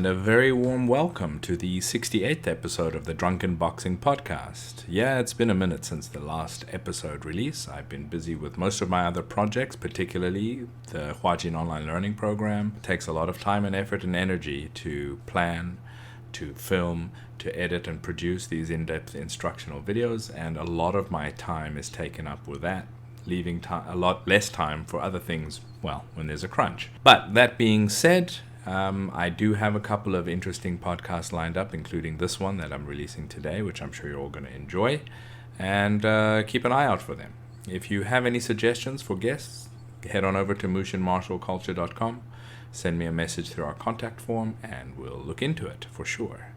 and a very warm welcome to the 68th episode of the Drunken Boxing Podcast. Yeah, it's been a minute since the last episode release. I've been busy with most of my other projects, particularly the Jian online learning program. It takes a lot of time and effort and energy to plan, to film, to edit and produce these in-depth instructional videos, and a lot of my time is taken up with that, leaving a lot less time for other things, well, when there's a crunch. But that being said, I do have a couple of interesting podcasts lined up, including this one that I'm releasing today, which I'm sure you're all going to enjoy, and keep an eye out for them. If you have any suggestions for guests, head on over to mushinmartialculture.com, send me a message through our contact form, and we'll look into it for sure.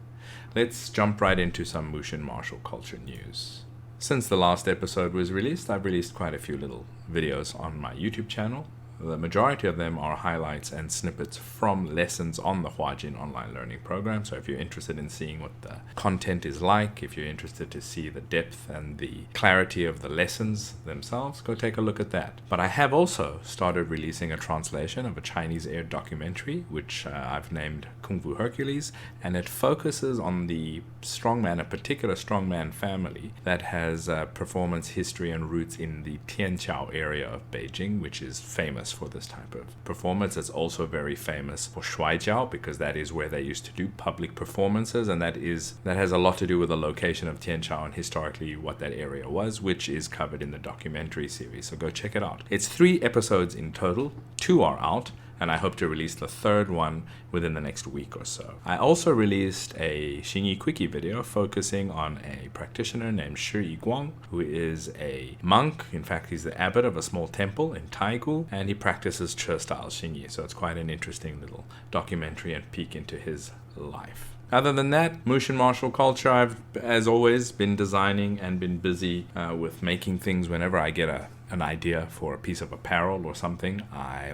Let's jump right into some Mushin martial culture news. Since the last episode was released, I've released quite a few little videos on my YouTube channel. The majority of them are highlights and snippets from lessons on the Jian online learning program. So if you're interested in seeing what the content is like, if you're interested to see the depth and the clarity of the lessons themselves, go take a look at that. But I have also started releasing a translation of a Chinese aired documentary, which I've named Kung Fu Hercules, and it focuses on the strongman, a particular strongman family that has performance history and roots in the Tianqiao area of Beijing, which is famous for this type of performance. It's also very famous for Shuaijiao, because that is where they used to do public performances, and that has a lot to do with the location of Tianqiao and historically what that area was, which is covered in the documentary series. So go check it out. It's 3 episodes in total. 2 are out, and I hope to release the 3rd one within the next week or so. I also released a Xingyi quickie video focusing on a practitioner named Shi Guang, who is a monk. In fact, he's the abbot of a small temple in Taigu, and he practices Che-style Xingyi. So it's quite an interesting little documentary and peek into his life. Other than that, Mushin martial culture, I've, as always, been designing and been busy with making things whenever I get an idea for a piece of apparel or something,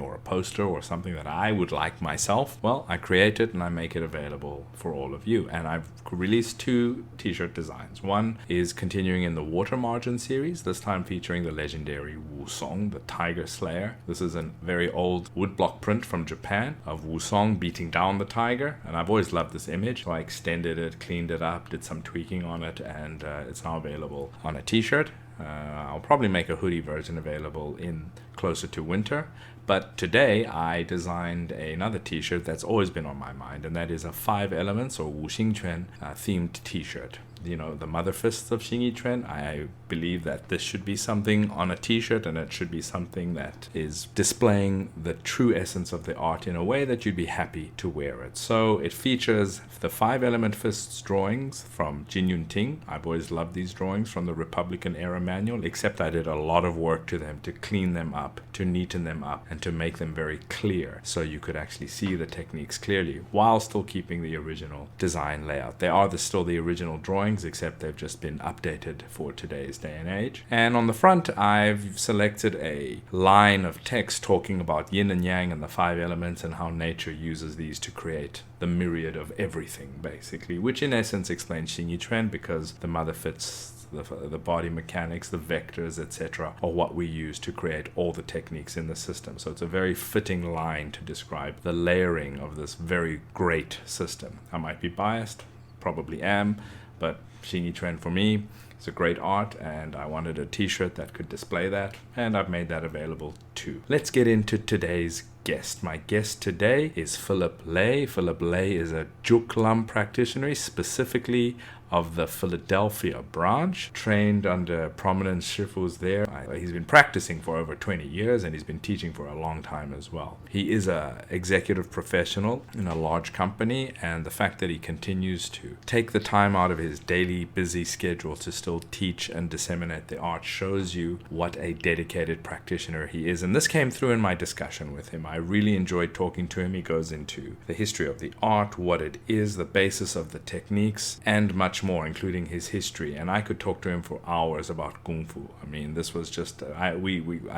or a poster or something that I would like myself. Well, I create it and I make it available for all of you. And I've released 2 t-shirt designs. One is continuing in the water margin series, this time featuring the legendary Wusong, the Tiger Slayer. This is a very old woodblock print from Japan of Wusong beating down the tiger, and I've always loved this image. So I extended it, cleaned it up, did some tweaking on it, and it's now available on a t-shirt. I'll probably make a hoodie version available in closer to winter. But today I designed another t-shirt that's always been on my mind, and that is a 5 elements or Wu Xingquan themed t-shirt. You know, the mother fists of Xingyi Quan. I believe that this should be something on a t-shirt, and it should be something that is displaying the true essence of the art in a way that you'd be happy to wear it. So it features the 5 element fists drawings from Jin Yun Ting. I've always loved these drawings from the Republican era manual, except I did a lot of work to them to clean them up, to neaten them up, and to make them very clear so you could actually see the techniques clearly while still keeping the original design layout. They are still the original drawings, except they've just been updated for today's day and age. And on the front, I've selected a line of text talking about yin and yang and the 5 elements and how nature uses these to create the myriad of everything, basically, which in essence explains Xingyi Quan, because the mother fits, the body mechanics, the vectors, etc., are what we use to create all the techniques in the system. So it's a very fitting line to describe the layering of this very great system. I might be biased, probably am, but Xingyi Quan for me is a great art, and I wanted a t-shirt that could display that, and I've made that available too. Let's get into today's guest. My guest today is Phillip Lay. Phillip Lay is a Jook practitioner, specifically of the Philadelphia branch, trained under prominent Sifus there. He's been practicing for over 20 years, and he's been teaching for a long time as well. He is an executive professional in a large company, and the fact that he continues to take the time out of his daily busy schedule to still teach and disseminate the art shows you what a dedicated practitioner he is. And this came through in my discussion with him. I really enjoyed talking to him. He goes into the history of the art, what it is, the basis of the techniques, and much more, including his history. And I could talk to him for hours about Kung Fu. I mean, this was just, I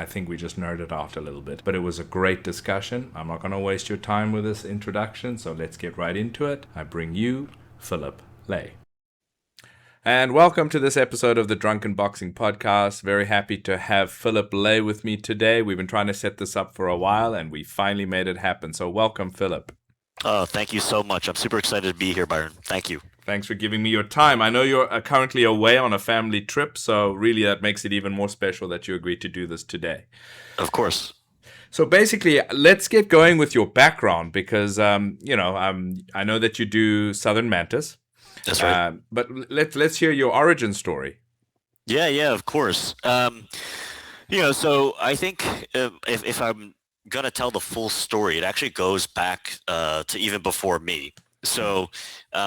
think we just nerded out a little bit, but it was a great discussion. I'm not going to waste your time with this introduction, so let's get right into it. I bring you Phillip Lay. And welcome to this episode of the Drunken Boxing Podcast. Very happy to have Phillip Lay with me today. We've been trying to set this up for a while, and we finally made it happen. So welcome, Phillip. Oh, thank you so much. I'm super excited to be here, Byron. Thank you. Thanks for giving me your time. I know you're currently away on a family trip, so really that makes it even more special that you agreed to do this today. Of course. So basically, let's get going with your background because I know that you do Southern Mantis, That's right. but let's hear your origin story. Yeah, yeah, of course. So I think if I'm gonna tell the full story, it actually goes back to even before me. Mm. So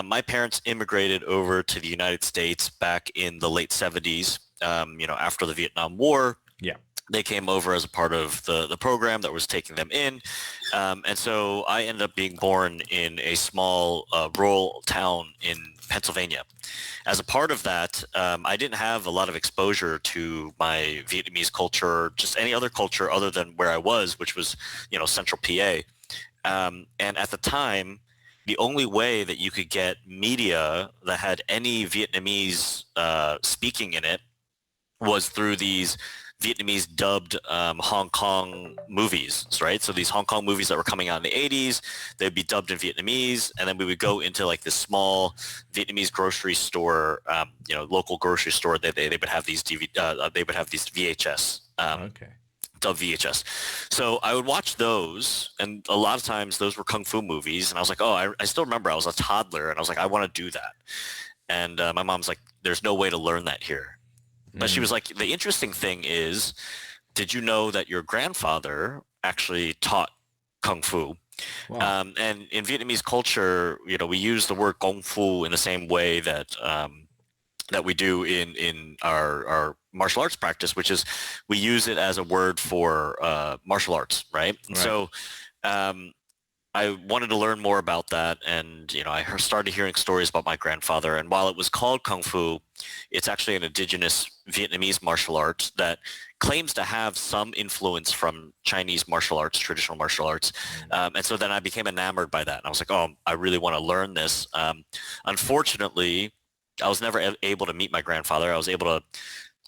my parents immigrated over to the United States back in the late 70s. After the Vietnam War, Yeah. they came over as a part of the program that was taking them in. And so I ended up being born in a small rural town in Pennsylvania. As a part of that, I didn't have a lot of exposure to my Vietnamese culture, or just any other culture other than where I was, which was, central PA. And at the time, the only way that you could get media that had any Vietnamese speaking in it was through these Vietnamese dubbed Hong Kong movies, right? So these Hong Kong movies that were coming out in the 80s, they'd be dubbed in Vietnamese, and then we would go into like this small Vietnamese grocery store, local grocery store. They would have these they would have these VHS. Okay. Dubbed VHS. So I would watch those, and a lot of times those were kung fu movies, and I was like, oh, I still remember I was a toddler, and I was like, I want to do that. And my mom's like, there's no way to learn that here. But she Mm. was like, the interesting thing is, did you know that your grandfather actually taught kung fu? Wow. And in Vietnamese culture, we use the word kung fu in the same way that we do in our martial arts practice, which is we use it as a word for martial arts, right? And Right. so um, I wanted to learn more about that, and I started hearing stories about my grandfather. And while it was called kung fu, it's actually an indigenous Vietnamese martial art that claims to have some influence from Chinese martial arts, traditional martial arts. Mm. And so then I became enamored by that, and I was like, oh, I really want to learn this. Unfortunately, I was never able to meet my grandfather. I was able to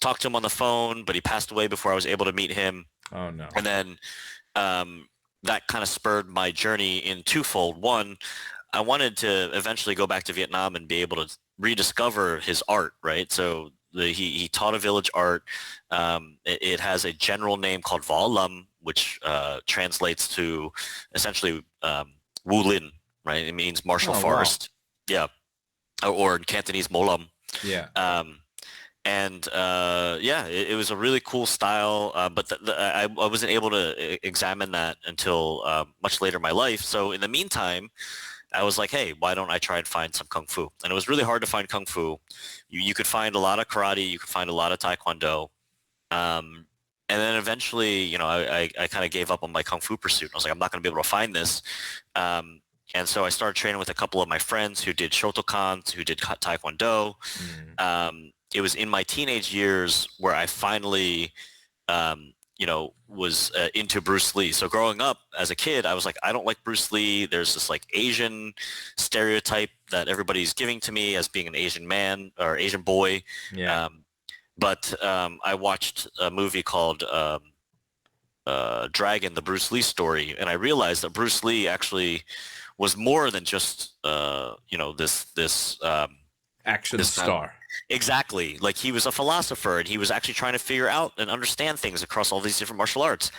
talk to him on the phone, but he passed away before I was able to meet him. Oh no. And then um, that kind of spurred my journey in twofold. One, I wanted to eventually go back to Vietnam and be able to rediscover his art, right? So he taught a village art. It has a general name called Vo Lam, which translates to essentially Wu Lin, right? It means martial Oh wow. forest. Yeah. Or in Cantonese, Mo Lam. Yeah. Um, and yeah, it was a really cool style, but I wasn't able to examine that until much later in my life. So in the meantime, I was like, hey, why don't I try and find some kung fu? And it was really hard to find kung fu. You could find a lot of karate, you could find a lot of taekwondo. And then eventually, I kind of gave up on my kung fu pursuit. I was like, I'm not going to be able to find this. Um, and so I started training with a couple of my friends who did Shotokan, who did taekwondo. Mm. It was in my teenage years where I finally, was into Bruce Lee. So growing up as a kid, I was like, I don't like Bruce Lee. There's this like Asian stereotype that everybody's giving to me as being an Asian man or Asian boy. Yeah. Um, but I watched a movie called Dragon, the Bruce Lee story, and I realized that Bruce Lee actually was more than just Action this star. exactly, like he was a philosopher, and he was actually trying to figure out and understand things across all these different martial arts.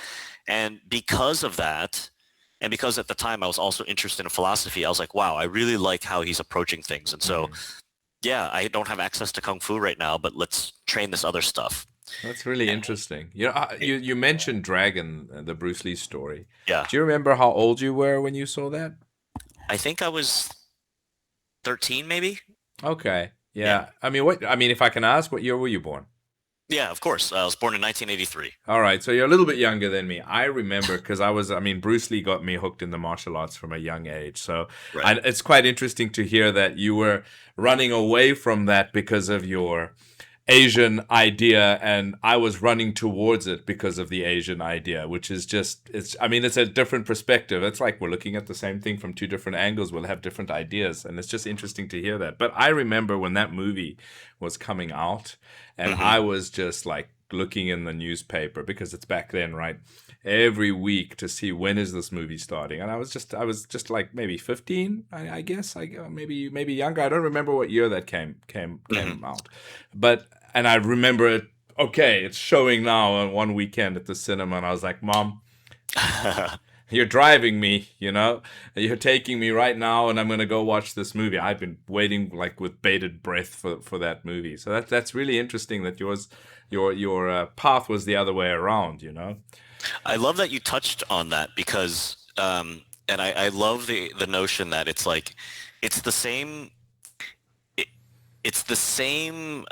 And because of that, and because at the time I was also interested in philosophy, I was like, wow, I really like how he's approaching things. And so Mm. yeah, I don't have access to kung fu right now, but let's train this other stuff. That's really And interesting. You mentioned Dragon, the Bruce Lee story. yeah, Do you remember how old you were when you saw that? I think I was 13 maybe. Okay. Yeah. Yeah. I mean, if I can ask, what year were you born? Yeah, of course. I was born in 1983. All right, so you're a little bit younger than me. I remember because Bruce Lee got me hooked in the martial arts from a young age. So Right. it's quite interesting to hear that you were running away from that because of your Asian idea, and I was running towards it because of the Asian idea, which is just, it's a different perspective. It's like we're looking at the same thing from two different angles. We'll have different ideas, and it's just interesting to hear that. But I remember when that movie was coming out, and Hmm. I was just like looking in the newspaper, because it's back then, right? Every week to see when is this movie starting. And I was just like maybe 15, I guess. Maybe younger. I don't remember what year that came out. But and I remember it, okay, it's showing now on one weekend at the cinema, and I was like, Mom, you're driving me, you're taking me right now, and I'm going to go watch this movie. I've been waiting like with bated breath for that movie. So that's really interesting that your path was the other way around, I love that you touched on that because, and I love the notion that it's like, it's the same, it's the same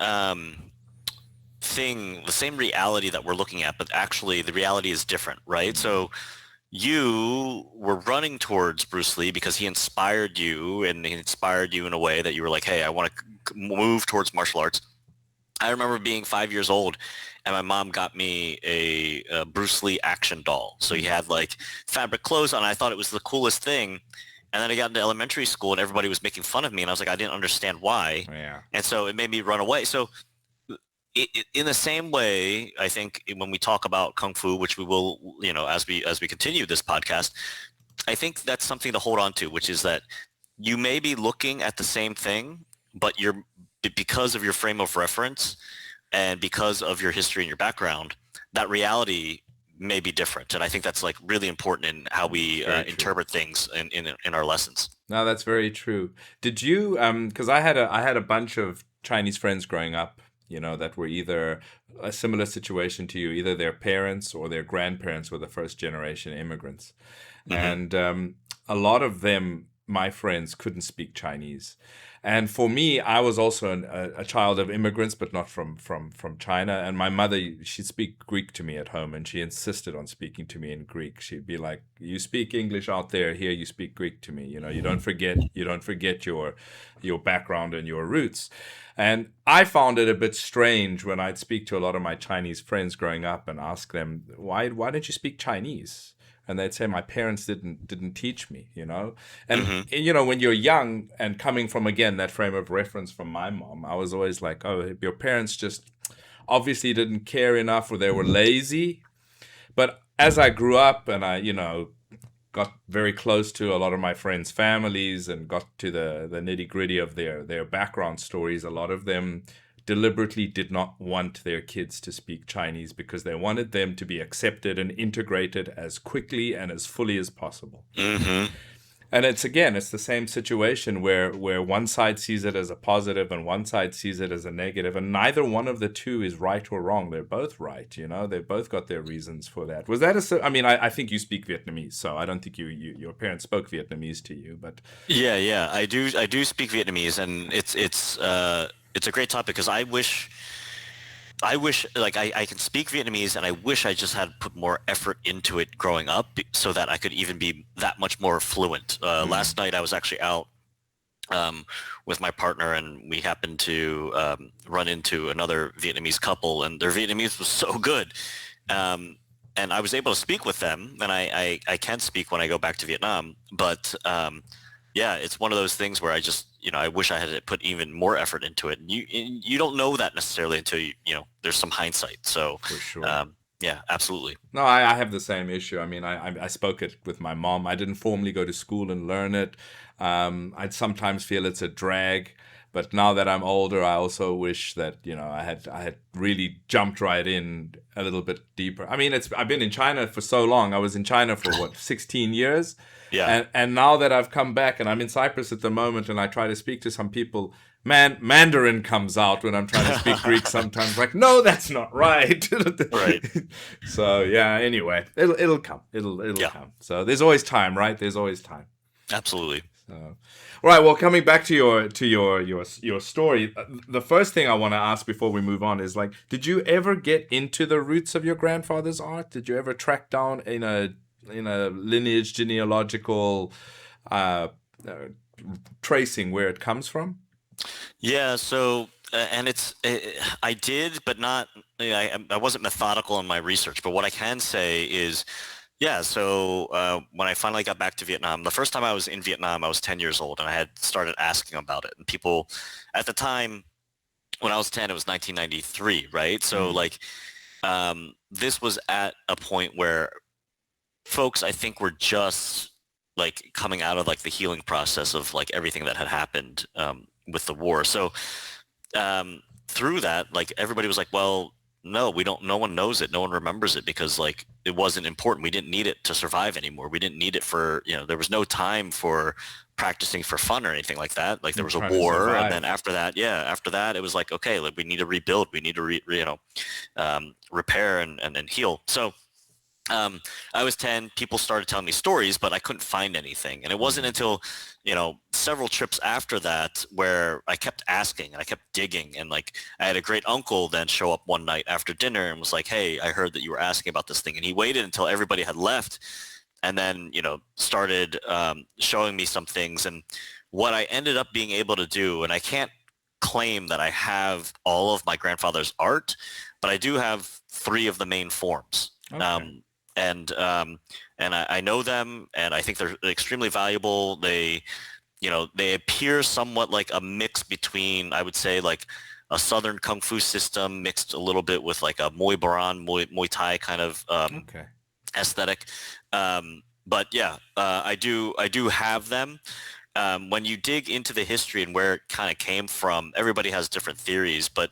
thing, the same reality that we're looking at, but actually the reality is different, right? So you were running towards Bruce Lee because he inspired you, and he inspired you in a way that you were like, hey, I want to move towards martial arts. I remember being 5 years old, and my mom got me a Bruce Lee action doll. So he had like fabric clothes on. I thought it was the coolest thing. And then I got into elementary school, and everybody was making fun of me, and I was like, I didn't understand why. Yeah. And so it made me run away. So in the same way, I think when we talk about Kung Fu, which we will, as we continue this podcast, I think that's something to hold on to, which is that you may be looking at the same thing, but because of your frame of reference and because of your history and your background, that reality may be different. And I think that's like really important in how we interpret things in our lessons. No, that's very true. Did you, because I had a bunch of Chinese friends growing up, that were either a similar situation to you, either their parents or their grandparents were the first generation immigrants. And a lot of them, my friends, couldn't speak Chinese. And for me, I was also a child of immigrants, but not from China. And my mother, she'd speak Greek to me at home, and she insisted on speaking to me in Greek. She'd be like, "You speak English out there, here you speak Greek to me. You don't forget your background and your roots." And I found it a bit strange when I'd speak to a lot of my Chinese friends growing up and ask them, "Why don't you speak Chinese?" And they'd say, my parents didn't teach me, And, when you're young and coming from, again, that frame of reference from my mom, I was always like, oh, your parents just obviously didn't care enough, or they were lazy. But as I grew up and I, got very close to a lot of my friends' families and got to the nitty gritty of their background stories, a lot of them deliberately did not want their kids to speak Chinese because they wanted them to be accepted and integrated as quickly and as fully as possible. And it's the same situation where one side sees it as a positive and one side sees it as a negative, and neither one of the two is right or wrong. They're both right, They've both got their reasons for that. Was that I think you speak Vietnamese, so I don't think your parents spoke Vietnamese to you, but yeah, I do speak Vietnamese, and it's a great topic because I wish like I can speak Vietnamese, and I wish I just had put more effort into it growing up so that I could even be that much more fluent. Last night I was actually out with my partner, and we happened to run into another Vietnamese couple, and their Vietnamese was so good. And I was able to speak with them, and I can speak when I go back to Vietnam. But yeah, it's one of those things where I just, I wish I had put even more effort into it. And you don't know that necessarily until there's some hindsight. So for sure. Yeah, absolutely. No, I have the same issue. I mean, I spoke it with my mom. I didn't formally go to school and learn it. I'd sometimes feel it's a drag. But now that I'm older, I also wish that, I had really jumped right in a little bit deeper. I mean, I've been in China for so long. I was in China for 16 years. Yeah. And now that I've come back, and I'm in Cyprus at the moment, and I try to speak to some people, Mandarin comes out when I'm trying to speak Greek sometimes. Like, no, that's not right. Right. So yeah. Anyway, it'll come. It'll come. So there's always time, right? There's always time. Absolutely. So, all right. Well, coming back to your story, the first thing I want to ask before we move on is, like, did you ever get into the roots of your grandfather's art? Did you ever track down in a lineage, genealogical tracing where it comes from? Yeah. So, and I did, but not. I wasn't methodical in my research. But what I can say is, yeah. So when I finally got back to Vietnam, the first time I was in Vietnam, I was 10 years old, and I had started asking about it. And people at the time, when I was 10, it was 1993, right? So like, This was at a point where folks, I think, were just like coming out of like the healing process of like everything that had happened with the war. So through that, like everybody was like, well, no, we don't, no one knows it. No one remembers it because like it wasn't important. We didn't need it to survive anymore. We didn't need it for, there was no time for practicing for fun or anything like that. Like there You're was a trying to war. And survive. then after that, after that, it was like, okay, like we need to rebuild. We need to, repair and heal. So I was 10, people started telling me stories, but I couldn't find anything. And it wasn't until, several trips after that where I kept asking and I kept digging. And like I had a great uncle then show up one night after dinner and was like, hey, I heard that you were asking about this thing. And he waited until everybody had left and then, started showing me some things. And what I ended up being able to do, and I can't claim that I have all of my grandfather's art, but I do have 3 of the main forms. Okay. And I know them, and I think they're extremely valuable. They appear somewhat like a mix between, I would say, like a Southern Kung Fu system mixed a little bit with like a Muay Boran, Muay Thai kind of Okay. aesthetic. But yeah, I do have them. When you dig into the history and where it kind of came from, everybody has different theories, but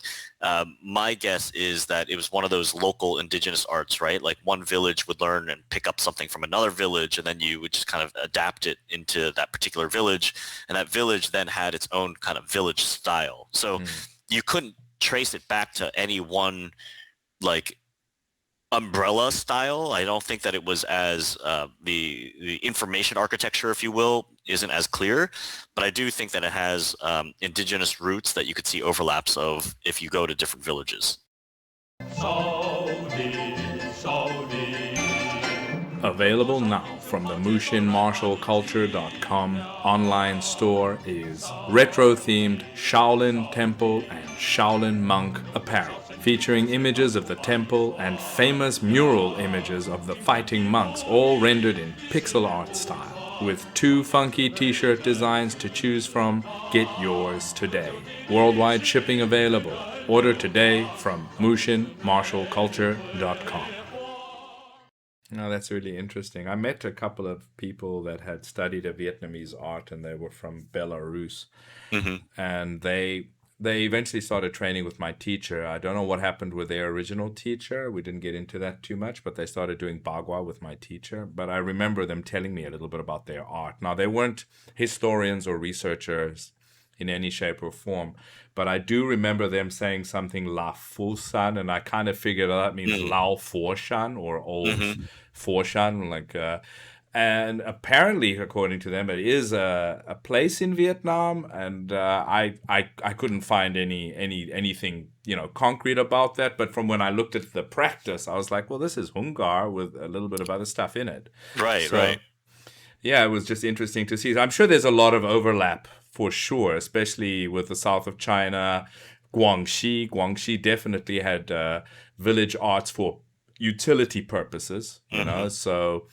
my guess is that it was one of those local indigenous arts, right? Like one village would learn and pick up something from another village, and then you would just kind of adapt it into that particular village, and that village then had its own kind of village style. So Mm. you couldn't trace it back to any one like umbrella style. I don't think that it was as the information architecture, if you will, isn't as clear, but I do think that it has indigenous roots that you could see overlaps of if you go to different villages. Shaolin, Shaolin. Available now from the mushinmartialculture.com online store is retro-themed Shaolin Temple and Shaolin Monk apparel, featuring images of the temple and famous mural images of the fighting monks, all rendered in pixel art style. With 2 funky t-shirt designs to choose from, get yours today. Worldwide shipping available. Order today from mushinmartialculture.com. No, that's really interesting. I met a couple of people that had studied a Vietnamese art, and they were from Belarus, Hmm. and they eventually started training with my teacher. I don't know what happened with their original teacher. We didn't get into that too much, but they started doing Bagua with my teacher. But I remember them telling me a little bit about their art. Now, they weren't historians or researchers in any shape or form, but I do remember them saying something La Fushan, and I kind of figured that means Hmm. Lao Forshan or Old Hmm. Forshan, and apparently, according to them, it is a place in Vietnam, and I couldn't find anything concrete about that. But from when I looked at the practice, I was like, well, this is Hungar with a little bit of other stuff in it. Right, right. So yeah, it was just interesting to see. I'm sure there's a lot of overlap for sure, especially with the south of China, Guangxi. Guangxi definitely had village arts for utility purposes, Hmm. so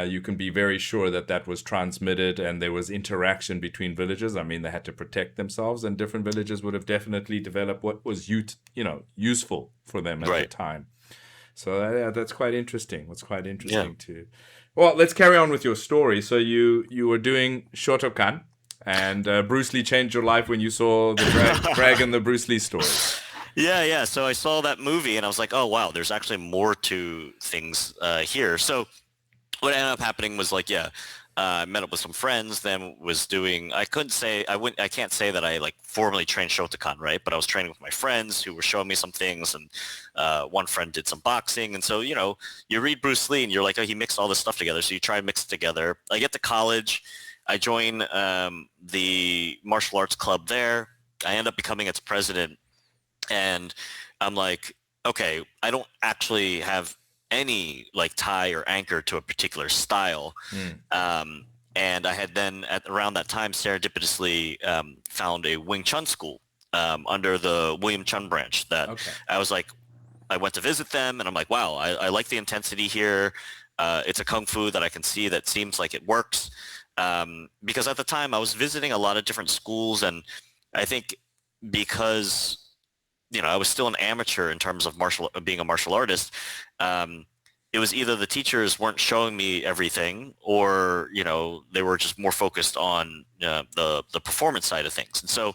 you can be very sure that that was transmitted and there was interaction between villages. I mean, they had to protect themselves, and different villages would have definitely developed what was useful for them at the Right. time. So yeah, that's quite interesting. It's quite Yeah. interesting too. Well, let's carry on with your story. So you were doing Shotokan, and Bruce Lee changed your life when you saw the Dragon, the Bruce Lee stories. Yeah, yeah. So I saw that movie and I was like, oh wow, there's actually more to things here. So what ended up happening was like, yeah, I met up with some friends, then was doing, I can't say that I like formally trained Shotokan, right? But I was training with my friends who were showing me some things, and one friend did some boxing. And so, you read Bruce Lee and you're like, oh, he mixed all this stuff together. So you try and mix it together. I get to college, I join the martial arts club there. I end up becoming its president, and I'm like, okay, I don't actually have any like tie or anchor to a particular style. Hmm. Um, and I had then at around that time serendipitously found a Wing Chun school under the William Chun branch that Okay. I was like, I went to visit them and I'm like, wow, I like the intensity here. It's a kung fu that I can see that seems like it works. Because at the time I was visiting a lot of different schools, and I think because I was still an amateur in terms of being a martial artist. Um, it was either the teachers weren't showing me everything, or they were just more focused on the performance side of things. And so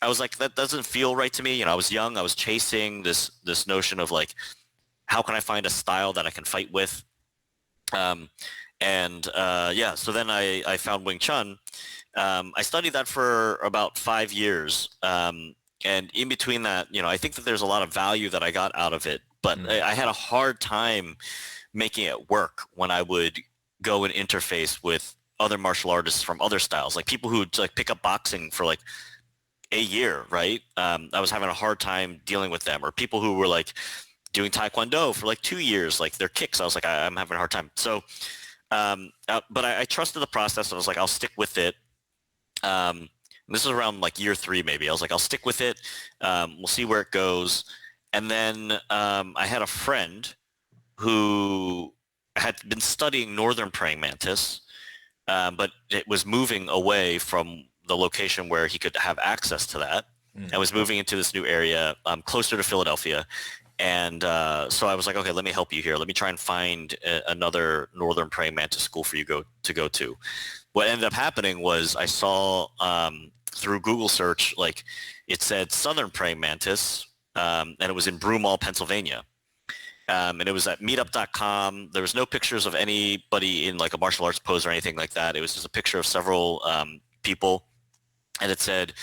I was like, that doesn't feel right to me. I was young. I was chasing this notion of like, how can I find a style that I can fight with? Um, and so then I found Wing Chun. I studied that for about 5 years. And in between that, I think that there's a lot of value that I got out of it, but I had a hard time making it work when I would go and interface with other martial artists from other styles, like people who like pick up boxing for like a year, right? I was having a hard time dealing with them, or people who were like doing Taekwondo for like 2 years, like their kicks. I was like, I'm having a hard time. So, but I trusted the process. And I was like, I'll stick with it. This is around like year 3, maybe. I was like, I'll stick with it. We'll see where it goes. And then I had a friend who had been studying northern praying mantis, but it was moving away from the location where he could have access to that, and was moving into this new area closer to Philadelphia. And so I was like, okay, let me help you here. Let me try and find another northern praying mantis school for you to go to. What ended up happening was I saw through Google search, like it said southern praying mantis, and it was in Broomall, Pennsylvania. And it was at meetup.com. There was no pictures of anybody in like a martial arts pose or anything like that. It was just a picture of several people. And it said,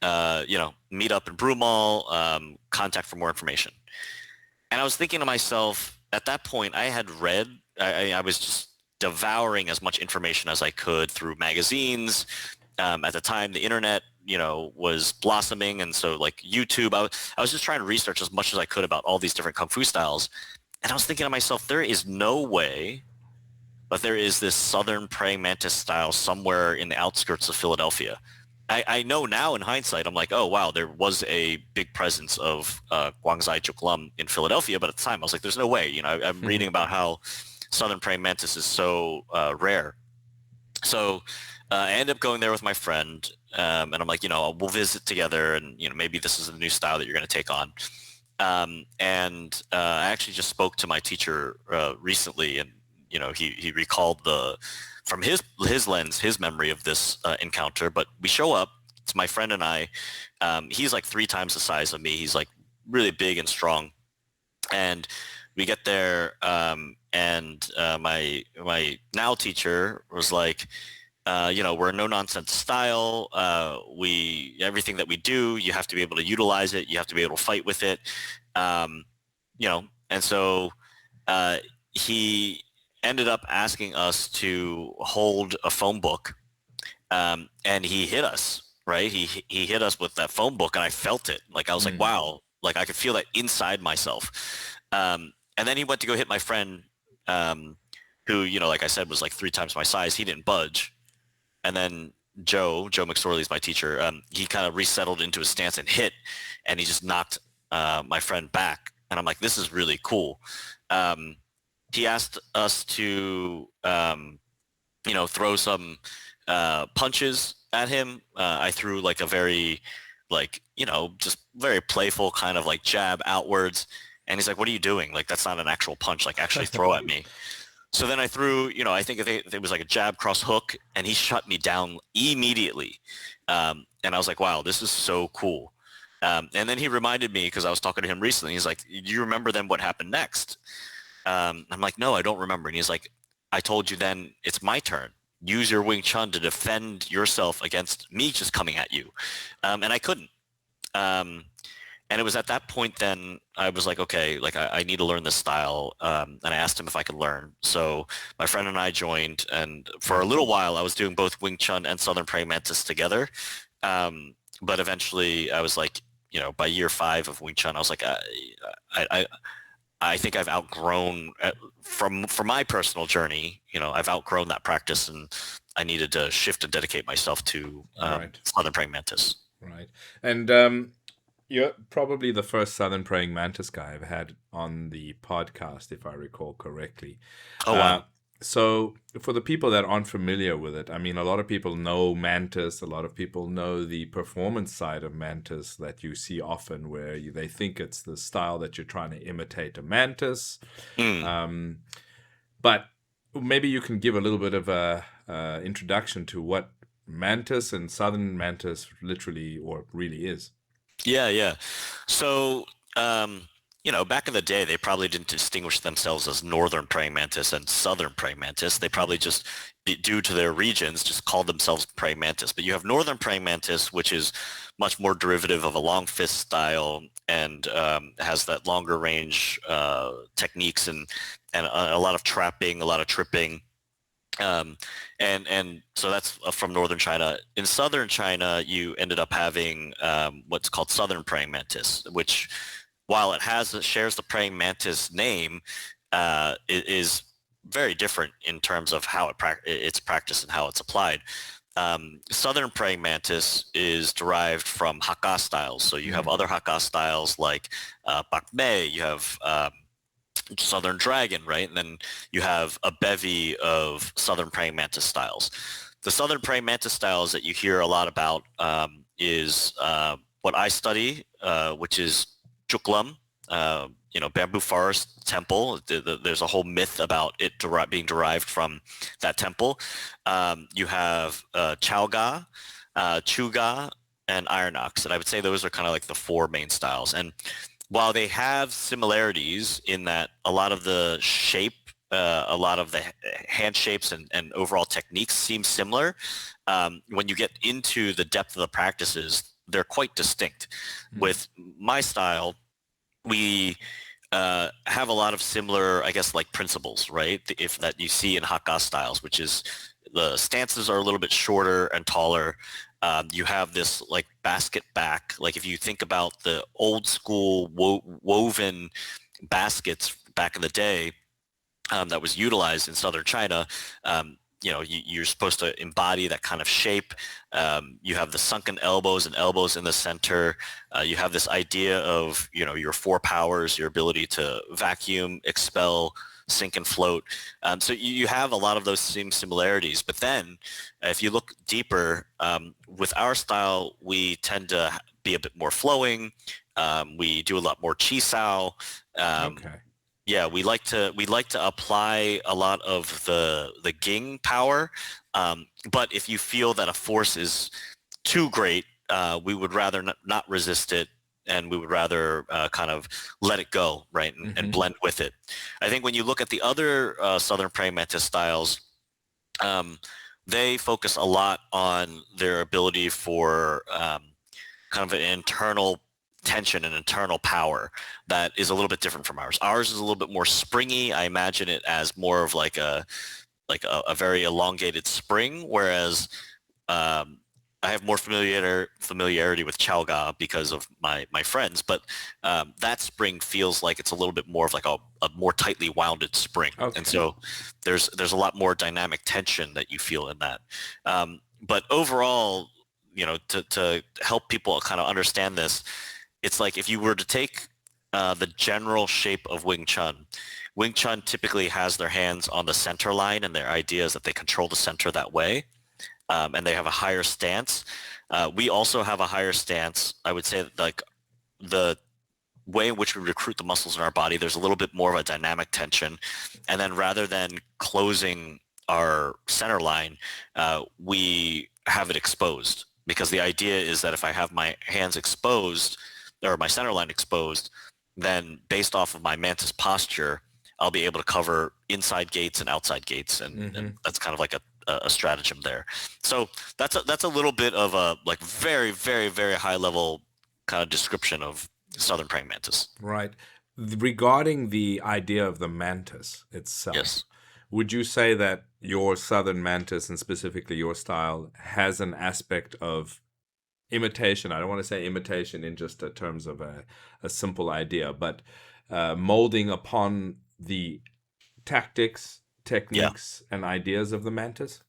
meet up in Broomall, contact for more information. And I was thinking to myself, at that point, I had read, I was just devouring as much information as I could through magazines. At the time, the internet, was blossoming. And so like YouTube, I was just trying to research as much as I could about all these different Kung Fu styles. And I was thinking to myself, there is no way, but there is this southern praying mantis style somewhere in the outskirts of Philadelphia. I know now in hindsight, I'm like, oh, wow, there was a big presence of Guangzai Jook Lam in Philadelphia. But at the time, I was like, there's no way. I'm reading about how southern praying mantis is so rare. So I ended up going there with my friend, and I'm like, we'll visit together, and maybe this is a new style that you're going to take on. And I actually just spoke to my teacher recently, and he recalled from his lens, his memory of this encounter. But we show up. It's my friend and I. He's like 3 times the size of me. He's like really big and strong. And we get there, and my now teacher was like, we're a no nonsense style. Everything that we do, you have to be able to utilize it. You have to be able to fight with it. And so he ended up asking us to hold a phone book, and he hit us, right? He hit us with that phone book, and I felt it. Like I was like, wow, like I could feel that inside myself. And then he went to go hit my friend, who, like I said, was like 3 times my size. He didn't budge. And then Joe McSorley is my teacher. He kind of resettled into his stance and hit, and he just knocked my friend back. And I'm like, this is really cool. He asked us to, throw some punches at him. I threw like a very, just very playful kind of like jab outwards. And he's like, what are you doing? Like, that's not an actual punch. Like, actually throw at me. So then I threw, I think it was like a jab cross hook, and he shut me down immediately. And I was like, wow, this is so cool. And then he reminded me, because I was talking to him recently, he's like, do you remember then what happened next? I'm like, no, I don't remember. And he's like, I told you then it's my turn. Use your Wing Chun to defend yourself against me just coming at you. And I couldn't. And it was at that point then I was like, okay, like I need to learn this style. And I asked him if I could learn. So my friend and I joined, and for a little while I was doing both Wing Chun and Southern Praying Mantis together. But eventually I was like, by year 5 of Wing Chun, I was like, I think I've outgrown, from my personal journey, I've outgrown that practice, and I needed to shift and dedicate myself to Southern Praying Mantis. Right. And you're probably the first Southern Praying Mantis guy I've had on the podcast, if I recall correctly. Oh, wow. So, for the people that aren't familiar with it, I mean, a lot of people know Mantis. A lot of people know the performance side of Mantis that you see often, where they think it's the style that you're trying to imitate a Mantis. Mm. Um, but maybe you can give a little bit of a introduction to what Mantis and Southern Mantis literally or really is. Yeah, yeah. So, back in the day, they probably didn't distinguish themselves as northern praying mantis and southern praying mantis. They probably just, due to their regions, just called themselves praying mantis. But you have northern praying mantis, which is much more derivative of a long fist style and has that longer range techniques and a lot of trapping, a lot of tripping. Um, and so that's from northern China. In southern China, you ended up having what's called southern praying mantis, which, while shares the praying mantis name, it is very different in terms of how it's practiced and how it's applied. Southern praying mantis is derived from Hakka styles. So you have other Hakka styles like Bak Mei, you have Southern Dragon, right? And then you have a bevy of Southern Praying Mantis styles. The Southern Praying Mantis styles that you hear a lot about is what I study, which is Jook, bamboo forest temple. There's a whole myth about it being derived from that temple. You have Chaoga, Chuga, and Iron Ox. And I would say those are kind of like the four main styles. And while they have similarities in that a lot of the shape, a lot of the hand shapes and overall techniques seem similar, when you get into the depth of the practices, they're quite distinct. With my style, we have a lot of similar, I guess, like principles, right? If that you see in Hakka styles, which is the stances are a little bit shorter and taller. You have this like basket back. Like if you think about the old school woven baskets back in the day that was utilized in southern China, you're supposed to embody that kind of shape. You have the sunken elbows and elbows in the center. You have this idea of, your four powers, your ability to vacuum, expel, sink and float. So you have a lot of those same similarities. But then if you look deeper, with our style, we tend to be a bit more flowing. We do a lot more chi sao. Okay. Yeah, we like to apply a lot of the ging power, but if you feel that a force is too great, we would rather not resist it, and we would rather kind of let it go, right, and blend with it. I think when you look at the other Southern praying mantis styles, they focus a lot on their ability for kind of an internal tension and internal power that is a little bit different from ours. Ours is a little bit more springy. I imagine it as more of like a very elongated spring, whereas I have more familiarity with Chaoga because of my friends, but that spring feels like it's a little bit more of like a more tightly wounded spring, Okay. and so there's a lot more dynamic tension that you feel in that. But overall, to help people kind of understand this, it's like if you were to take the general shape of Wing Chun typically has their hands on the center line, and their idea is that they control the center that way, and they have a higher stance. We also have a higher stance. I would say that, like, the way in which we recruit the muscles in our body, there's a little bit more of a dynamic tension. And then rather than closing our center line, we have it exposed, because the idea is that if I have my hands exposed or my center line exposed, then based off of my mantis posture, I'll be able to cover inside gates and outside gates. And that's kind of like a stratagem there. So that's a little bit of a like very, very, very high level kind of description of Southern praying mantis. Right. Regarding the idea of the mantis itself, Yes. would you say that your Southern mantis, and specifically your style, has an aspect of imitation? I don't want to say imitation in just terms of a simple idea, but molding upon the tactics, Yeah, techniques, and ideas of the mantis?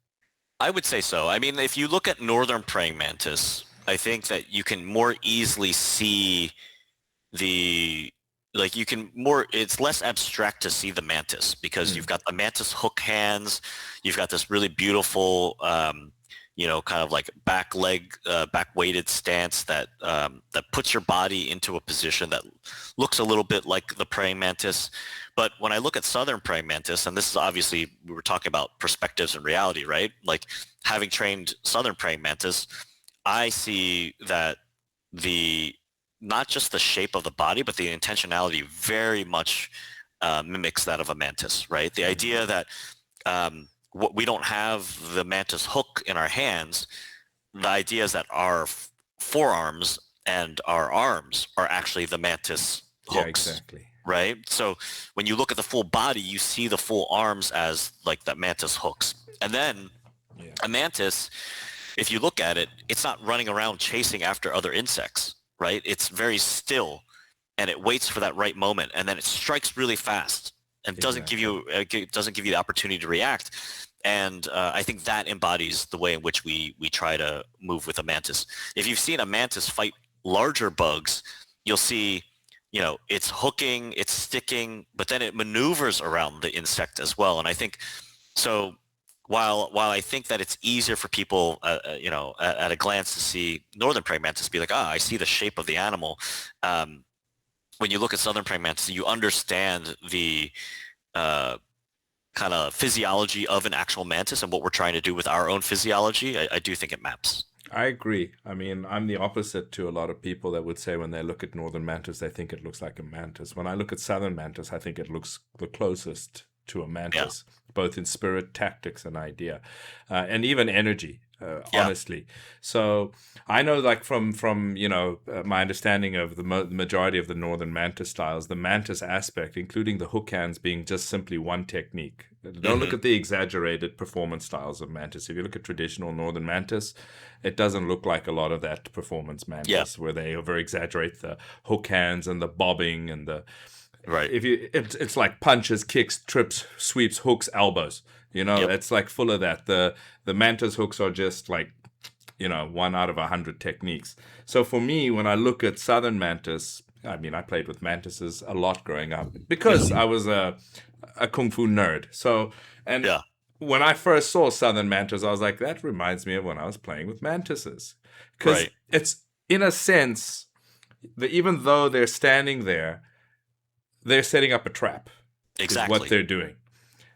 I would say so. I mean, if you look at Northern praying mantis, I think that you can more easily see the like it's less abstract to see the mantis because you've got the mantis hook hands, you've got this really beautiful kind of like back weighted stance that puts your body into a position that looks a little bit like the praying mantis. But when I look at southern praying mantis, and this is obviously, we were talking about perspectives and reality, right? Like having trained southern praying mantis, I see that not just the shape of the body, but the intentionality very much mimics that of a mantis, right? The idea that we don't have the mantis hook in our hands. The idea is that our forearms and our arms are actually the mantis hooks. Yeah, exactly. Right? So when you look at the full body, you see the full arms as like the mantis hooks. And then a mantis, if you look at it, it's not running around chasing after other insects, right? It's very still, and it waits for that right moment, and then it strikes really fast and doesn't give you the opportunity to react. And I think that embodies the way in which we try to move with a mantis. If you've seen a mantis fight larger bugs, you'll see, it's hooking, it's sticking, but then it maneuvers around the insect as well. And I think so. While I think that it's easier for people, at a glance to see northern praying mantis, be like, I see the shape of the animal. When you look at southern praying mantis, you understand the kind of physiology of an actual mantis and what we're trying to do with our own physiology. I do think it maps. I agree. I mean, I'm the opposite to a lot of people that would say when they look at northern mantis, they think it looks like a mantis. When I look at southern mantis, I think it looks the closest to a mantis, both in spirit, tactics, and idea, and even energy. Honestly, so I know, like from my understanding of the majority of the northern mantis styles, the mantis aspect, including the hook hands, being just simply one technique. Don't look at the exaggerated performance styles of mantis. If you look at traditional northern mantis, it doesn't look like a lot of that performance mantis where they over exaggerate the hook hands and the bobbing and the right. It's like punches, kicks, trips, sweeps, hooks, elbows. It's like full of that. The mantis hooks are just like, 1 out of 100 techniques. So for me, when I look at southern mantis, I mean, I played with mantises a lot growing up because I was a kung fu nerd. So, when I first saw southern mantis, I was like, that reminds me of when I was playing with mantises. Because it's, in a sense, even though they're standing there, they're setting up a trap. Exactly. Is what they're doing,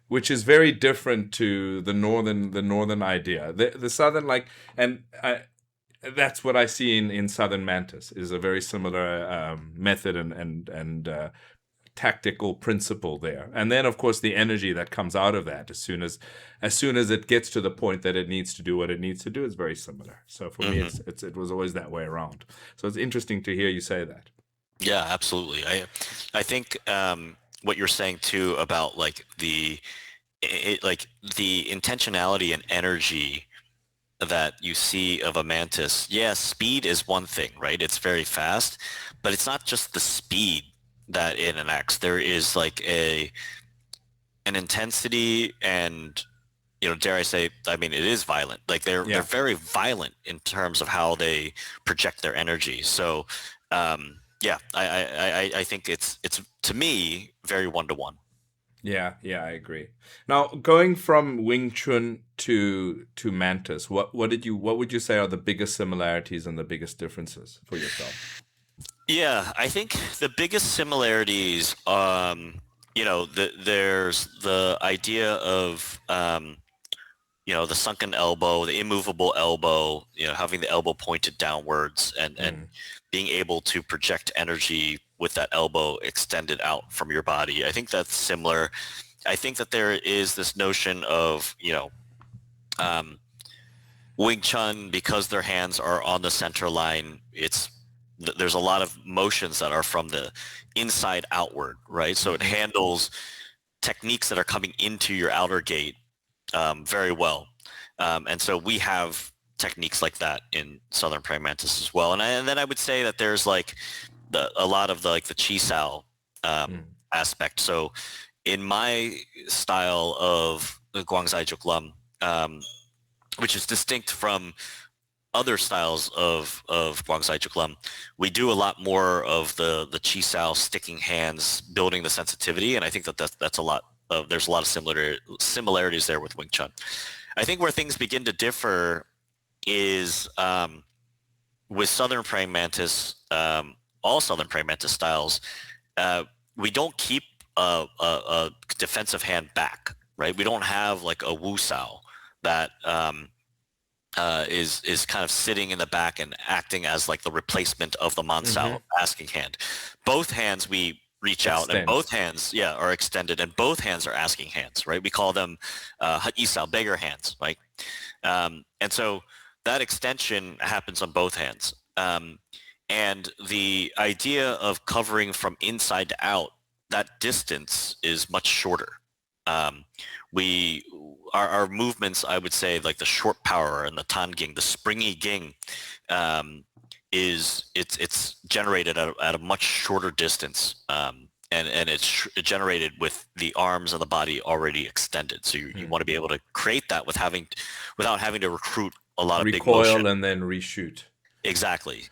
which is very different to the northern idea. The southern, that's what I see in southern mantis, is a very similar method and tactical principle there. And then, of course, the energy that comes out of that, as soon as it gets to the point that it needs to do what it needs to do, is very similar. So for me, it was always that way around. So it's interesting to hear you say that. Yeah, absolutely. I think what you're saying too about like the intentionality and energy that you see of a mantis. Yeah, speed is one thing, right? It's very fast, but it's not just the speed that it enacts. There is like an intensity and, dare I say, I mean, it is violent. Like they're very violent in terms of how they project their energy. So I think it's to me very one-to-one. Yeah, I agree. Now, going from Wing Chun to Mantis, what would you say are the biggest similarities and the biggest differences for yourself? Yeah, I think the biggest similarities, there's the idea of the sunken elbow, the immovable elbow, having the elbow pointed downwards and being able to project energy with that elbow extended out from your body. I think that's similar. I think that there is this notion of, Wing Chun, because their hands are on the center line, there's a lot of motions that are from the inside outward, right? So it handles techniques that are coming into your outer gate very well. And so we have techniques like that in Southern Praying Mantis as well. And then I would say that there's like a lot of the Chi Sao aspect. So in my style of the Guangzai Juk Lam, which is distinct from other styles of Guangzai Zhuklam, we do a lot more of the Chi Sao sticking hands, building the sensitivity, and I think that's a lot of, there's a lot of similarities there with Wing Chun. I think where things begin to differ is with Southern Praying Mantis, all Southern Praying Mantis styles, we don't keep a defensive hand back, right? We don't have like a Wu Sao that is kind of sitting in the back and acting as like the replacement of the Man Sao asking hand. Both hands we reach out, and both hands, are extended, and both hands are asking hands, right? We call them Hat Yi Sao, beggar hands, right? And so that extension happens on both hands. And the idea of covering from inside to out, that distance is much shorter. Our movements, I would say, like the short power and the tan ging, the springy ging, it's generated at a much shorter distance, and it's generated with the arms and the body already extended. So you want to be able to create that without having to recruit a lot of big motion. Recoil and then reshoot. Exactly.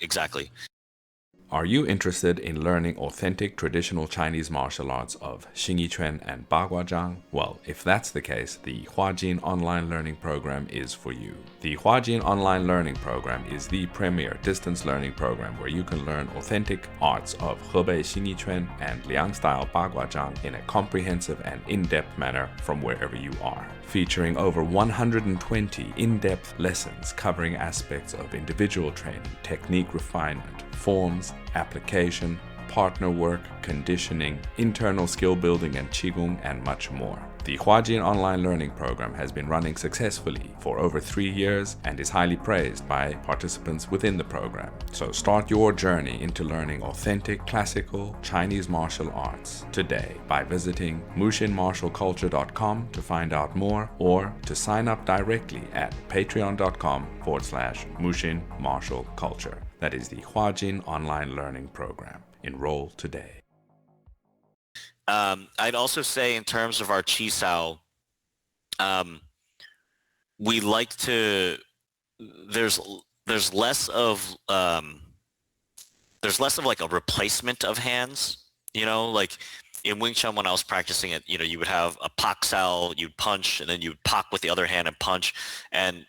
Are you interested in learning authentic traditional Chinese martial arts of Xingyi and Bagua? Well, if that's the case, the Jian online learning program is for you. The Jian online learning program is the premier distance learning program where you can learn authentic arts of Hebei Xingyi and Liang style Bagua in a comprehensive and in-depth manner from wherever you are. Featuring over 120 in-depth lessons covering aspects of individual training, technique refinement, forms, application, partner work, conditioning, internal skill building and qigong, and much more. The Jian online learning program has been running successfully for over 3 years and is highly praised by participants within the program. So start your journey into learning authentic classical Chinese martial arts today by visiting mushinmartialculture.com to find out more, or to sign up directly at patreon.com/mushinmartialculture. That is the Jian online learning program. Enroll today. I'd also say in terms of our Chi Sao, we like to, there's less of like a replacement of hands, like in Wing Chun when I was practicing it, you would have a pak sao, you'd punch, and then you'd pak with the other hand and punch. And,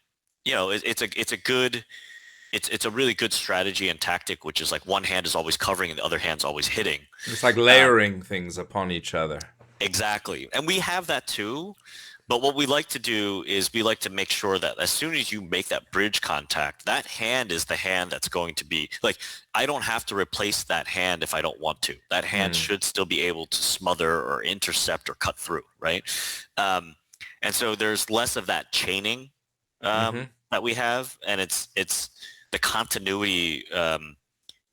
it's a really good strategy and tactic, which is like one hand is always covering and the other hand's always hitting. It's like layering things upon each other. Exactly. And we have that too. But what we like to do is we like to make sure that as soon as you make that bridge contact, that hand is the hand that's going to be like, I don't have to replace that hand if I don't want to. That hand should still be able to smother or intercept or cut through, right? And so there's less of that chaining that we have, and it's the continuity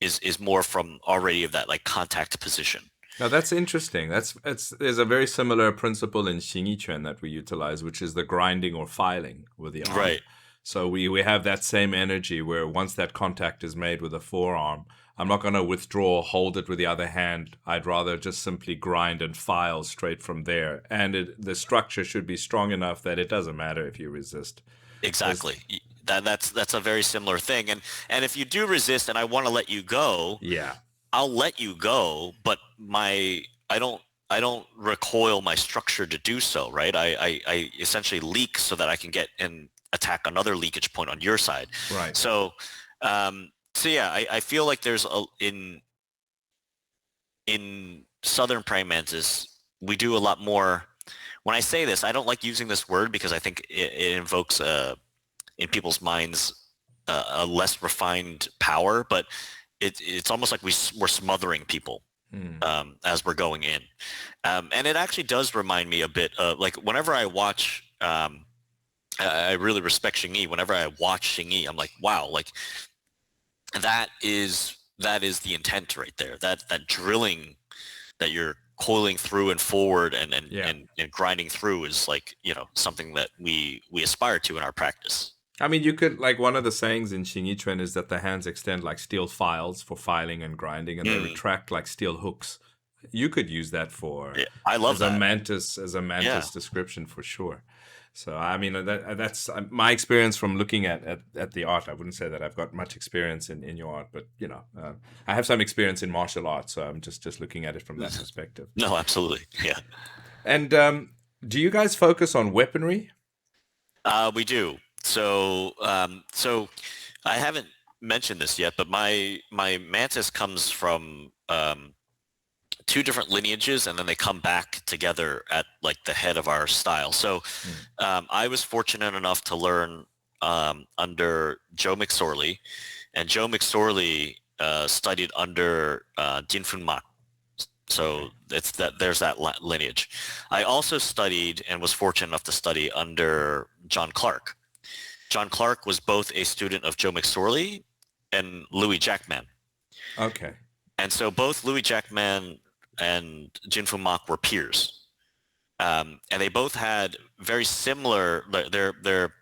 is more from already of that like contact position. Now that's interesting. There's a very similar principle in Xingyi that we utilize, which is the grinding or filing with the arm. Right. So we have that same energy where once that contact is made with the forearm, I'm not going to withdraw, hold it with the other hand. I'd rather just simply grind and file straight from there. And the structure should be strong enough that it doesn't matter if you resist. Exactly. That's a very similar thing. And if you do resist and I want to let you go, I'll let you go, but I don't recoil my structure to do so, right? I essentially leak so that I can get and attack another leakage point on your side. Right. So I feel like there's in Southern Praying Mantis, we do a lot more. When I say this, I don't like using this word because I think it invokes in people's minds a less refined power, but it's almost like we're smothering people as we're going in. And it actually does remind me a bit of like whenever I watch, I really respect Xingyi. Whenever I watch Xingyi, I'm like, wow, like that is the intent right there. That drilling that you're coiling through and forward and grinding through is like, something that we aspire to in our practice. I mean, you could, like, one of the sayings in Xingyi is that the hands extend like steel files for filing and grinding, and they retract like steel hooks. You could use that for I love as a mantis description for sure. So I mean that's my experience from looking at the art. I wouldn't say that I've got much experience in your art, but I have some experience in martial arts, so I'm just looking at it from that perspective. No, absolutely. Yeah. And do you guys focus on weaponry? We do. So I haven't mentioned this yet, but my Mantis comes from two different lineages, and then they come back together at like the head of our style. So I was fortunate enough to learn under Joe McSorley, and Joe McSorley studied under Jian Mak. So it's that there's that lineage. I also studied and was fortunate enough to study under John Clark. John Clark was both a student of Joe McSorley and Louis Jackman. Okay. And so both Louis Jackman and Jian Mak were peers. And they both had very similar, their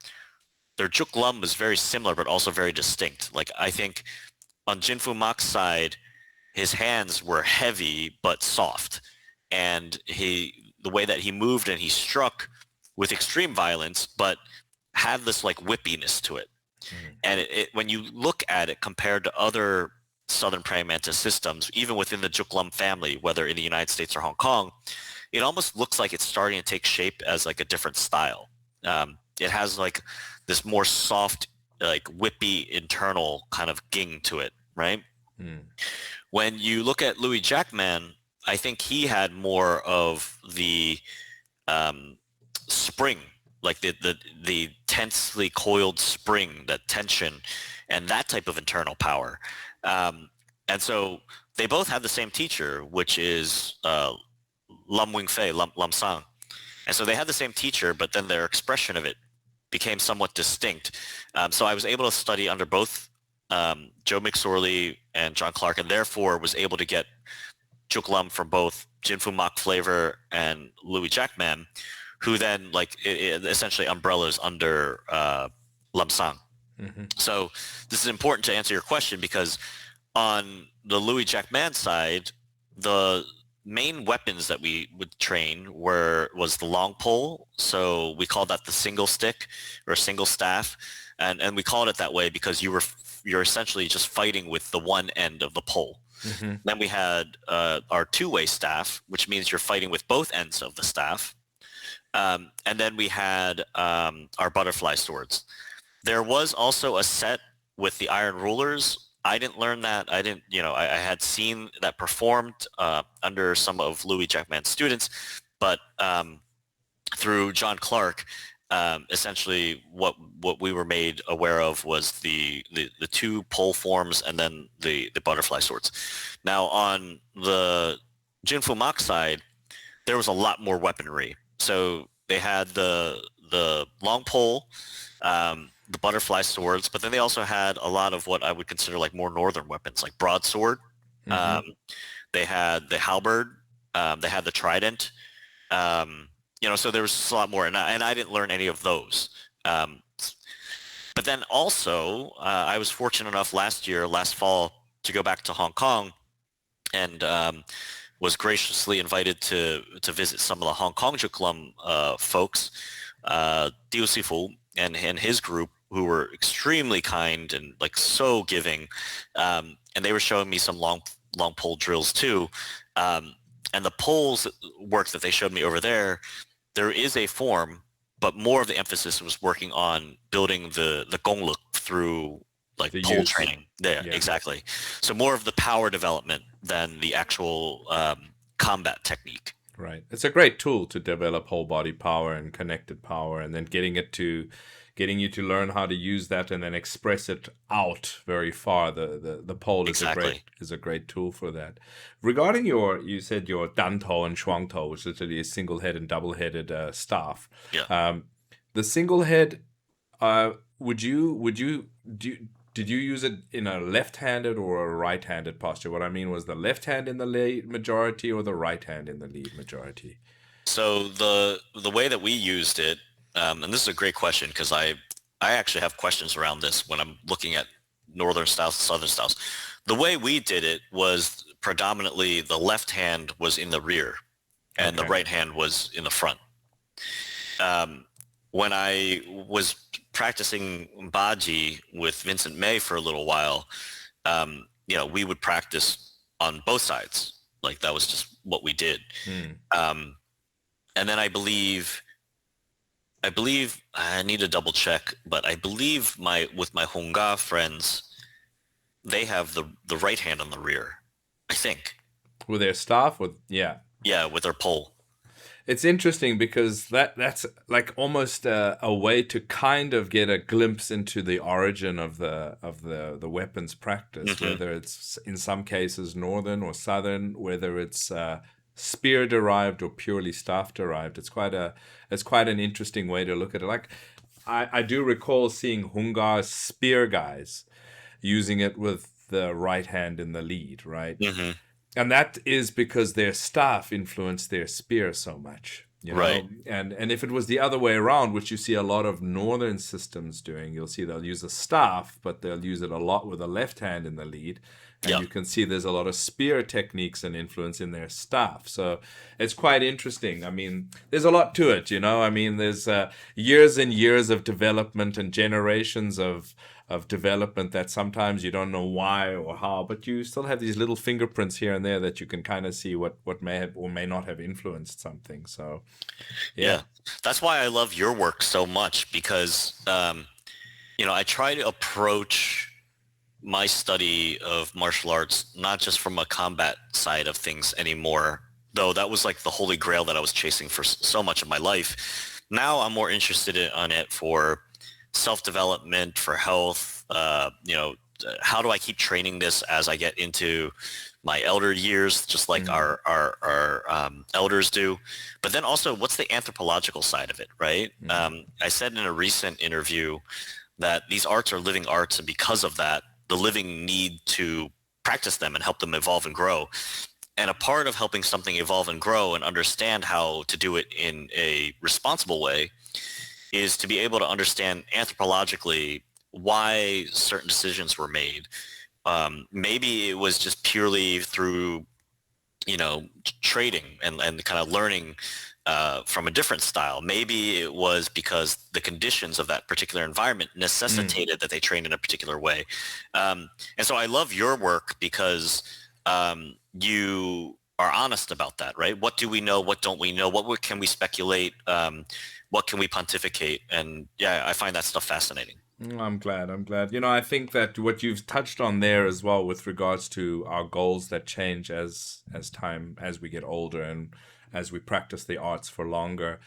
Jook Lum was very similar, but also very distinct. Like I think on Jian Mak's side, his hands were heavy but soft. And the way that he moved and he struck with extreme violence, but had this like whippiness to it. And when you look at it compared to other southern praying mantis systems, even within the Jook Lum family, whether in the United States or Hong Kong, it almost looks like it's starting to take shape as like a different style. It has like this more soft, like whippy internal kind of ging to it, right? When you look at Louis Jackman, I think he had more of the spring, like the tensely coiled spring, that tension, and that type of internal power. And so they both had the same teacher, which is Lam Wing Fei, Lam Sang. And so they had the same teacher, but then their expression of it became somewhat distinct. So I was able to study under both Joe McSorley and John Clark, and therefore was able to get Jook Lum from both Jian Mak flavor and Louis Jackman, who then like it essentially umbrellas under Lam Sang. So this is important to answer your question, because on the Louis Jackman side, the main weapons that we would train was the long pole. So we called that the single stick or single staff, and we called it that way because you're essentially just fighting with the one end of the pole. Then we had our two-way staff, which means you're fighting with both ends of the staff. And then we had our butterfly swords. There was also a set with the iron rulers. I didn't learn that. I had seen that performed under some of Louis Jackman's students, but through John Clark, essentially what we were made aware of was the two pole forms and then the butterfly swords. Now on the Jian Mak side, there was a lot more weaponry. So they had the long pole, the butterfly swords, but then they also had a lot of what I would consider like more northern weapons, like broadsword. They had the halberd. They had the trident. So there was a lot more, and I didn't learn any of those. But then also, I was fortunate enough last fall, to go back to Hong Kong, and was graciously invited to visit some of the Hong Kong Jook Lum folks, Sifu and his group, who were extremely kind and like so giving, and they were showing me some long pole drills too, and the poles work that they showed me over there. There is a form, but more of the emphasis was working on building the gong look through like the pole training. Yeah, exactly. So more of the power development than the actual combat technique. Right. It's a great tool to develop whole body power and connected power, and then getting you to learn how to use that and then express it out very far. The pole is a great tool for that. Regarding you said your dantou and shuangtou, which is literally a single head and double headed staff. Yeah. The single head, did you use it in a left-handed or a right-handed posture? What I mean was the left hand in the lead majority or the right hand in the lead majority? So the way that we used it, and this is a great question because I actually have questions around this when I'm looking at northern styles and southern styles. The way we did it was predominantly the left hand was in the rear and the right hand was in the front. when I was practicing Baji with Vincent May for a little while, we would practice on both sides. Like that was just what we did. Mm. And then I believe I need to double check, but I believe with my Hongga friends, they have the right hand on the rear. I think. With their staff, Yeah, with their pole. It's interesting because that's like almost a way to kind of get a glimpse into the origin of the weapons practice, whether it's in some cases northern or southern, whether it's spear derived or purely staff derived. It's quite an interesting way to look at it. Like I do recall seeing Hungar spear guys using it with the right hand in the lead, right? Mm-hmm. And that is because their staff influenced their spear so much, Right. And if it was the other way around, which you see a lot of northern systems doing, you'll see they'll use a staff, but they'll use it a lot with the left hand in the lead. And you can see there's a lot of spear techniques and influence in their staff. So it's quite interesting. I mean, there's a lot to it, I mean, there's years and years of development and generations of development that sometimes you don't know why or how, but you still have these little fingerprints here and there that you can kind of see what may have or may not have influenced something. So, yeah. That's why I love your work so much because, I try to approach my study of martial arts not just from a combat side of things anymore, though that was like the holy grail that I was chasing for so much of my life. Now I'm more interested in it for self-development, for health. How do I keep training this as I get into my elder years, just like our elders do? But then also, what's the anthropological side of it, right? I said in a recent interview that these arts are living arts, and because of that, the living need to practice them and help them evolve and grow. And a part of helping something evolve and grow and understand how to do it in a responsible way is to be able to understand anthropologically why certain decisions were made. Maybe it was just purely through, trading and kind of learning from a different style. Maybe it was because the conditions of that particular environment necessitated that they trained in a particular way. And so I love your work because you are honest about that, right? What do we know? What don't we know? What can we speculate? What can we pontificate? And yeah, I find that stuff fascinating. I'm glad. I think that what you've touched on there as well with regards to our goals that change as we get older and as we practice the arts for longer.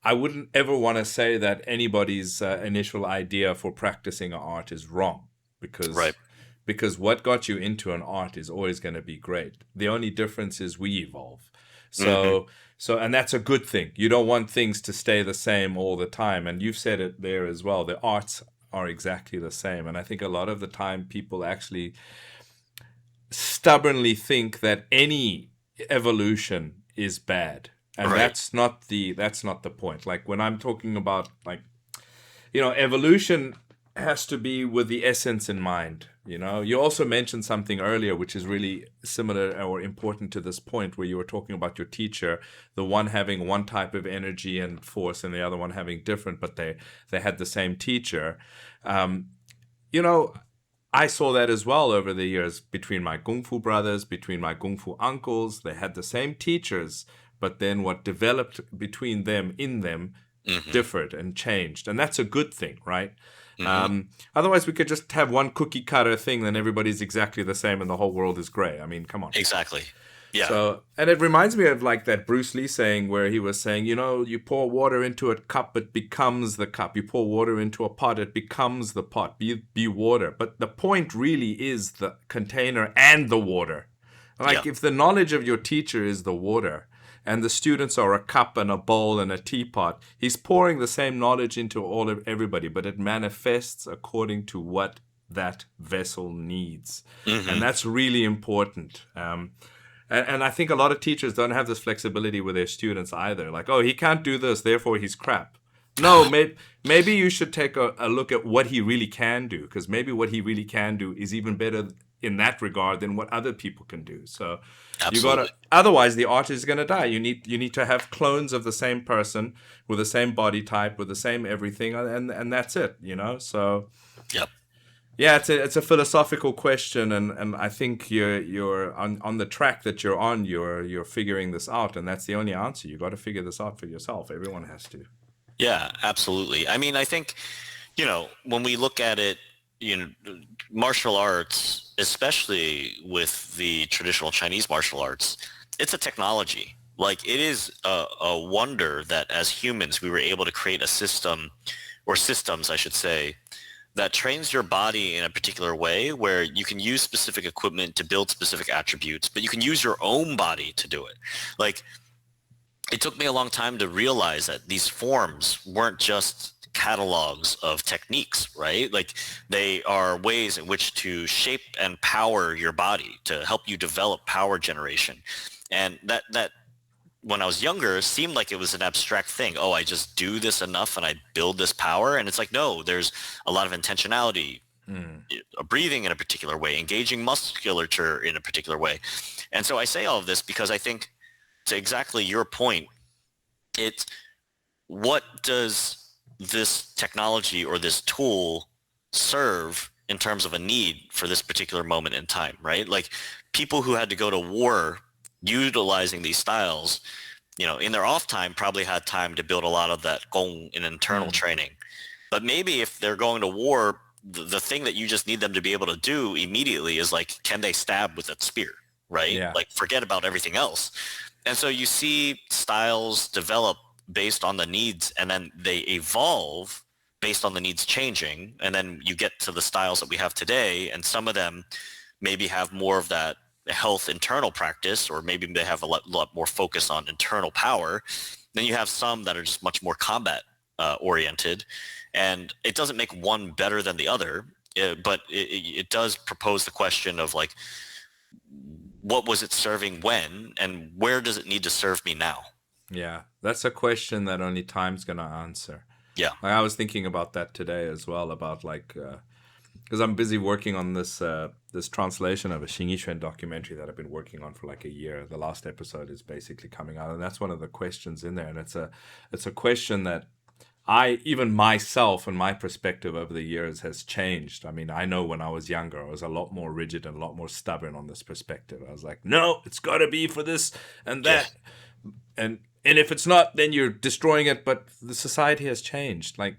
I wouldn't ever want to say that anybody's initial idea for practicing an art is wrong because what got you into an art is always going to be great. The only difference is we evolve. So, and that's a good thing. You don't want things to stay the same all the time. And you've said it there as well. The arts are exactly the same. And I think a lot of the time people actually stubbornly think that any evolution is bad. And that's not the point. Like when I'm talking about evolution has to be with the essence in mind. You also mentioned something earlier which is really similar or important to this point, where you were talking about your teacher, the one having one type of energy and force and the other one having different, but they had the same teacher. I saw that as well over the years between my Kung Fu brothers, between my Kung Fu uncles. They had the same teachers, but then what developed between them in them differed and changed, and that's a good thing, right? Otherwise we could just have one cookie cutter thing, then everybody's exactly the same and the whole world is gray. I mean, come on. Exactly. Yeah. So, and it reminds me of like that Bruce Lee saying where he was saying, you pour water into a cup, it becomes the cup. You pour water into a pot, it becomes the pot. Be water. But the point really is the container and the water. Like if the knowledge of your teacher is the water, and the students are a cup and a bowl and a teapot, he's pouring the same knowledge into everybody, but it manifests according to what that vessel needs. And that's really important. And I think a lot of teachers don't have this flexibility with their students either. Like, oh, he can't do this, therefore he's crap. No, maybe you should take a look at what he really can do, because maybe what he really can do is even better in that regard than what other people can do. So you Absolutely. gotta, otherwise the art is gonna die. You need to have clones of the same person with the same body type, with the same everything, and that's it, you know? So Yep. yeah, it's a philosophical question, and I think you're on the track that you're on. You're figuring this out, and that's the only answer. You got to figure this out for yourself. Everyone has to. Yeah, absolutely. I mean, I think, when we look at it, martial arts, especially with the traditional Chinese martial arts, it's a technology. Like, it is a wonder that as humans, we were able to create a system, or systems, I should say, that trains your body in a particular way where you can use specific equipment to build specific attributes, but you can use your own body to do it. Like, it took me a long time to realize that these forms weren't just catalogs of techniques, right? Like, they are ways in which to shape and power your body to help you develop power generation. And that when I was younger seemed like it was an abstract thing. Oh, I just do this enough and I build this power. And it's like, no, there's a lot of intentionality, breathing in a particular way, engaging musculature in a particular way. And so I say all of this because I think, to exactly your point, it's what does this technology or this tool serve in terms of a need for this particular moment in time, right? Like, people who had to go to war utilizing these styles, in their off time probably had time to build a lot of that gong in internal training. But maybe if they're going to war, the thing that you just need them to be able to do immediately is like, can they stab with a spear, right? Yeah. Like, forget about everything else. And so you see styles develop based on the needs, and then they evolve based on the needs changing. And then you get to the styles that we have today, and some of them maybe have more of that health internal practice, or maybe they have a lot more focus on internal power. Then you have some that are just much more combat oriented, and it doesn't make one better than the other, but it does propose the question of, like, what was it serving when, and where does it need to serve me now? Yeah, that's a question that only time's gonna answer. Yeah. Like, I was thinking about that today as well, about like, because I'm busy working on this translation of a Xingyi documentary that I've been working on for like a year. The last episode is basically coming out, and that's one of the questions in there, and it's a question that even myself and my perspective over the years has changed. I mean, I know when I was younger, I was a lot more rigid and a lot more stubborn on this perspective. I was like, no, it's got to be for this and that. Yeah. And if it's not, then you're destroying it. But the society has changed. Like,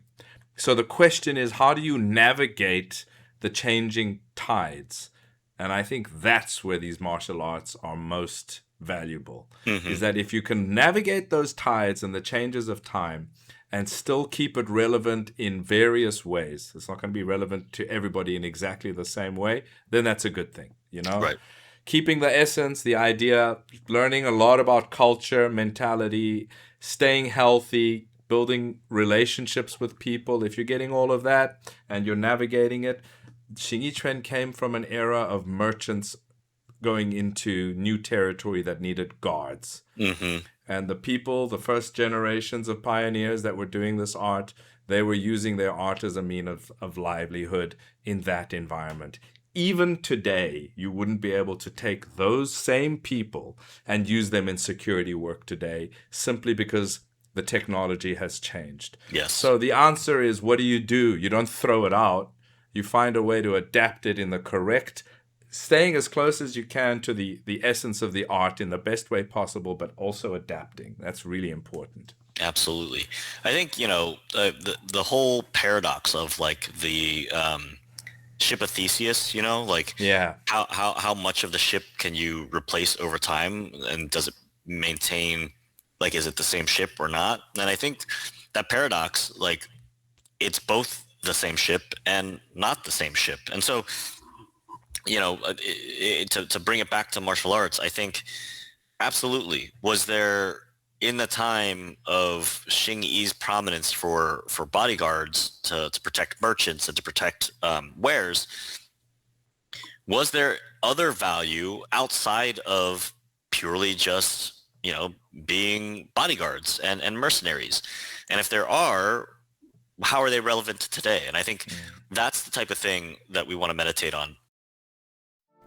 so the question is, how do you navigate the changing tides? And I think that's where these martial arts are most valuable, is that if you can navigate those tides and the changes of time and still keep it relevant in various ways, it's not going to be relevant to everybody in exactly the same way, then that's a good thing, Right. Keeping the essence, the idea, learning a lot about culture, mentality, staying healthy, building relationships with people. If you're getting all of that and you're navigating it, Xingyi came from an era of merchants going into new territory that needed guards. And the people, the first generations of pioneers that were doing this art, they were using their art as a means of livelihood in that environment. Even today, you wouldn't be able to take those same people and use them in security work today, simply because the technology has changed. Yes. So the answer is, what do? You don't throw it out. You find a way to adapt it in the correct, staying as close as you can to the essence of the art in the best way possible, but also adapting. That's really important. Absolutely. I think, the whole paradox of, like, the ship of Theseus, like, Yeah. how much of the ship can you replace over time, and does it maintain, like, is it the same ship or not? And I think that paradox, like, it's both the same ship and not the same ship. And so, to bring it back to martial arts, I think absolutely. Was there, in the time of Xingyi's prominence for bodyguards to protect merchants and to protect wares, was there other value outside of purely just, being bodyguards and mercenaries? And if there are, how are they relevant to today? And I think that's the type of thing that we want to meditate on.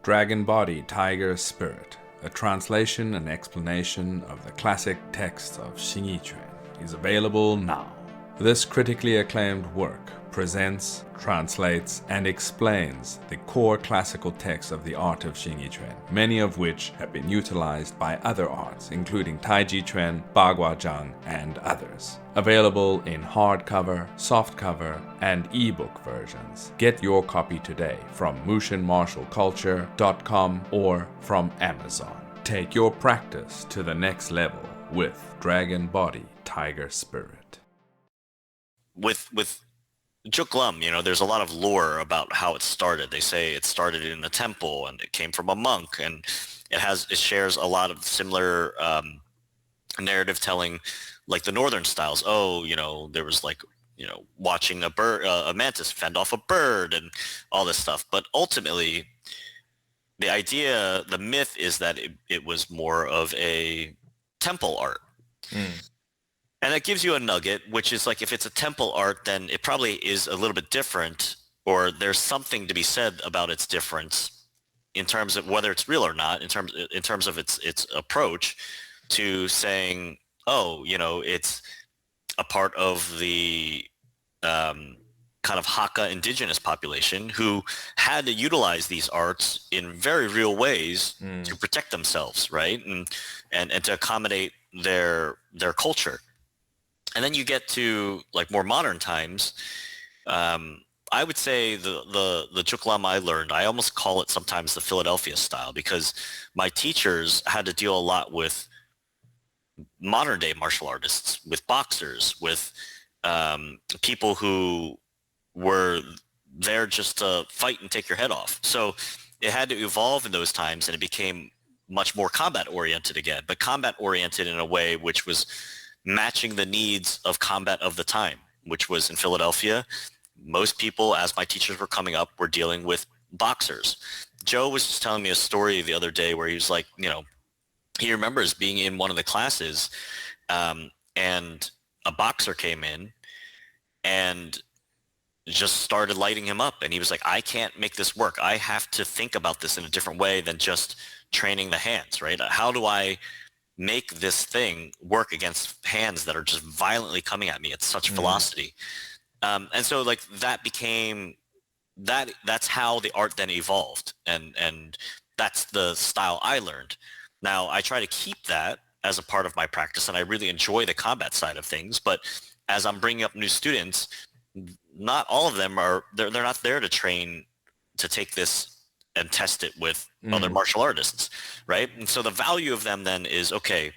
Dragon Body, Tiger Spirit, a translation and explanation of the classic texts of Xingyi is available now. This critically acclaimed work presents, translates, and explains the core classical texts of the art of Xingyi, many of which have been utilized by other arts, including Taiji Chuan, Bagua, and others. Available in hardcover, softcover, and ebook versions. Get your copy today from mushinmartialculture.com or from Amazon. Take your practice to the next level with Dragon Body, Tiger Spirit. With Jook, there's a lot of lore about how it started. They say it started in a temple and it came from a monk, and it shares a lot of similar narrative telling, like the northern styles. There was watching a bird, a mantis fend off a bird, and all this stuff. But ultimately, the myth is that it was more of a temple art. And that gives you a nugget, which is like, if it's a temple art, then it probably is a little bit different, or there's something to be said about its difference in terms of whether it's real or not, in terms of its approach to saying, it's a part of the kind of Hakka indigenous population who had to utilize these arts in very real ways to protect themselves, right? And to accommodate their culture. And then you get to like more modern times. I would say the Jook I learned, I almost call it sometimes the Philadelphia style, because my teachers had to deal a lot with modern day martial artists, with boxers, with people who were there just to fight and take your head off. So it had to evolve in those times, and it became much more combat oriented again, but combat oriented in a way which was matching the needs of combat of the time, which was in Philadelphia. Most people, as my teachers were coming up, were dealing with boxers. Joe was just telling me a story the other day where he was like, he remembers being in one of the classes and a boxer came in and just started lighting him up. And he was like, I can't make this work. I have to think about this in a different way than just training the hands, right? How do I make this thing work against hands that are just violently coming at me at such velocity? And so like that became that's how the art then evolved, and that's the style I learned. Now I try to keep that as a part of my practice, and I really enjoy the combat side of things, but as I'm bringing up new students, not all of them they're not there to train to take this and test it with other martial artists, right? And so the value of them then is, okay,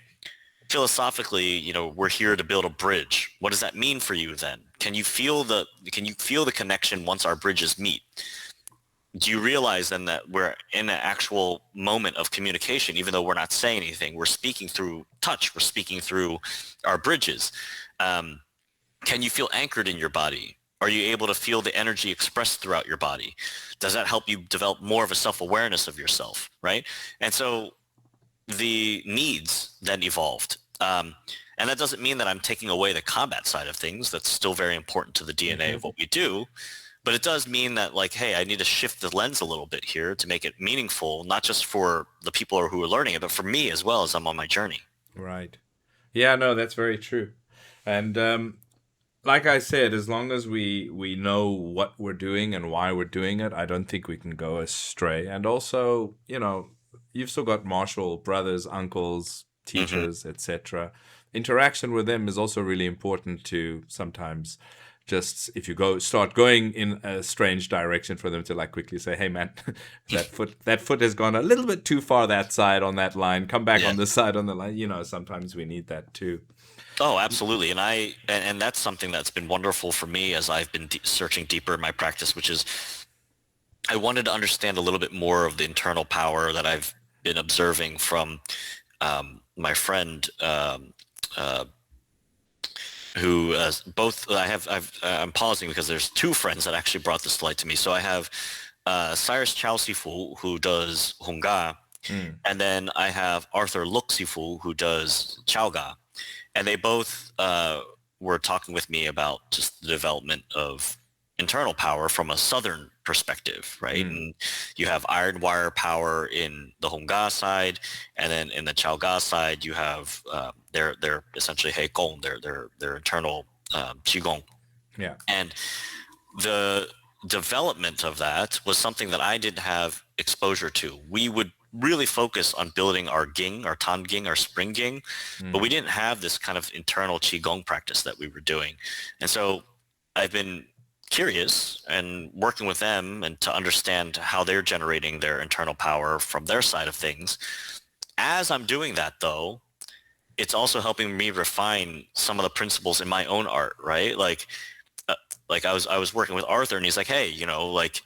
philosophically, we're here to build a bridge. What does that mean for you then? Can you feel the connection once our bridges meet? Do you realize then that we're in an actual moment of communication, even though we're not saying anything? We're speaking through touch. We're speaking through our bridges. Can you feel anchored in your body? Are you able to feel the energy expressed throughout your body? Does that help you develop more of a self-awareness of yourself, right? And so the needs then evolved. And that doesn't mean that I'm taking away the combat side of things. That's still very important to the DNA of what we do. But it does mean that, like, hey, I need to shift the lens a little bit here to make it meaningful, not just for the people who are learning it, but for me as well as I'm on my journey. Right. Yeah, no, that's very true. And like I said, as long as we know what we're doing and why we're doing it, I don't think we can go astray. And also, you've still got martial brothers, uncles, teachers, etc. Interaction with them is also really important to sometimes just, if you start going in a strange direction, for them to like quickly say, hey man, that foot has gone a little bit too far that side on that line. Come back on this side on the line. Sometimes we need that too. Oh, absolutely. And that's something that's been wonderful for me as I've been searching deeper in my practice, which is I wanted to understand a little bit more of the internal power that I've been observing from my friend who both I'm pausing because there's two friends that actually brought this light to me. So I have Cyrus Chow Sifu, who does Hongga, and then I have Arthur Luk Sifu, who does Chaoga. And they both were talking with me about just the development of internal power from a southern perspective, right? And you have iron wire power in the Hongga side, and then in the Chaoga side, you have their essentially Hei Gong, their internal Qigong. Yeah. And the development of that was something that I didn't have exposure to. We would really focus on building our ging, our tan ging, our spring ging, but we didn't have this kind of internal qigong practice that we were doing. And so I've been curious and working with them and to understand how they're generating their internal power from their side of things. As I'm doing that, though, it's also helping me refine some of the principles in my own art, right? Like I was working with Arthur, and he's like, hey, like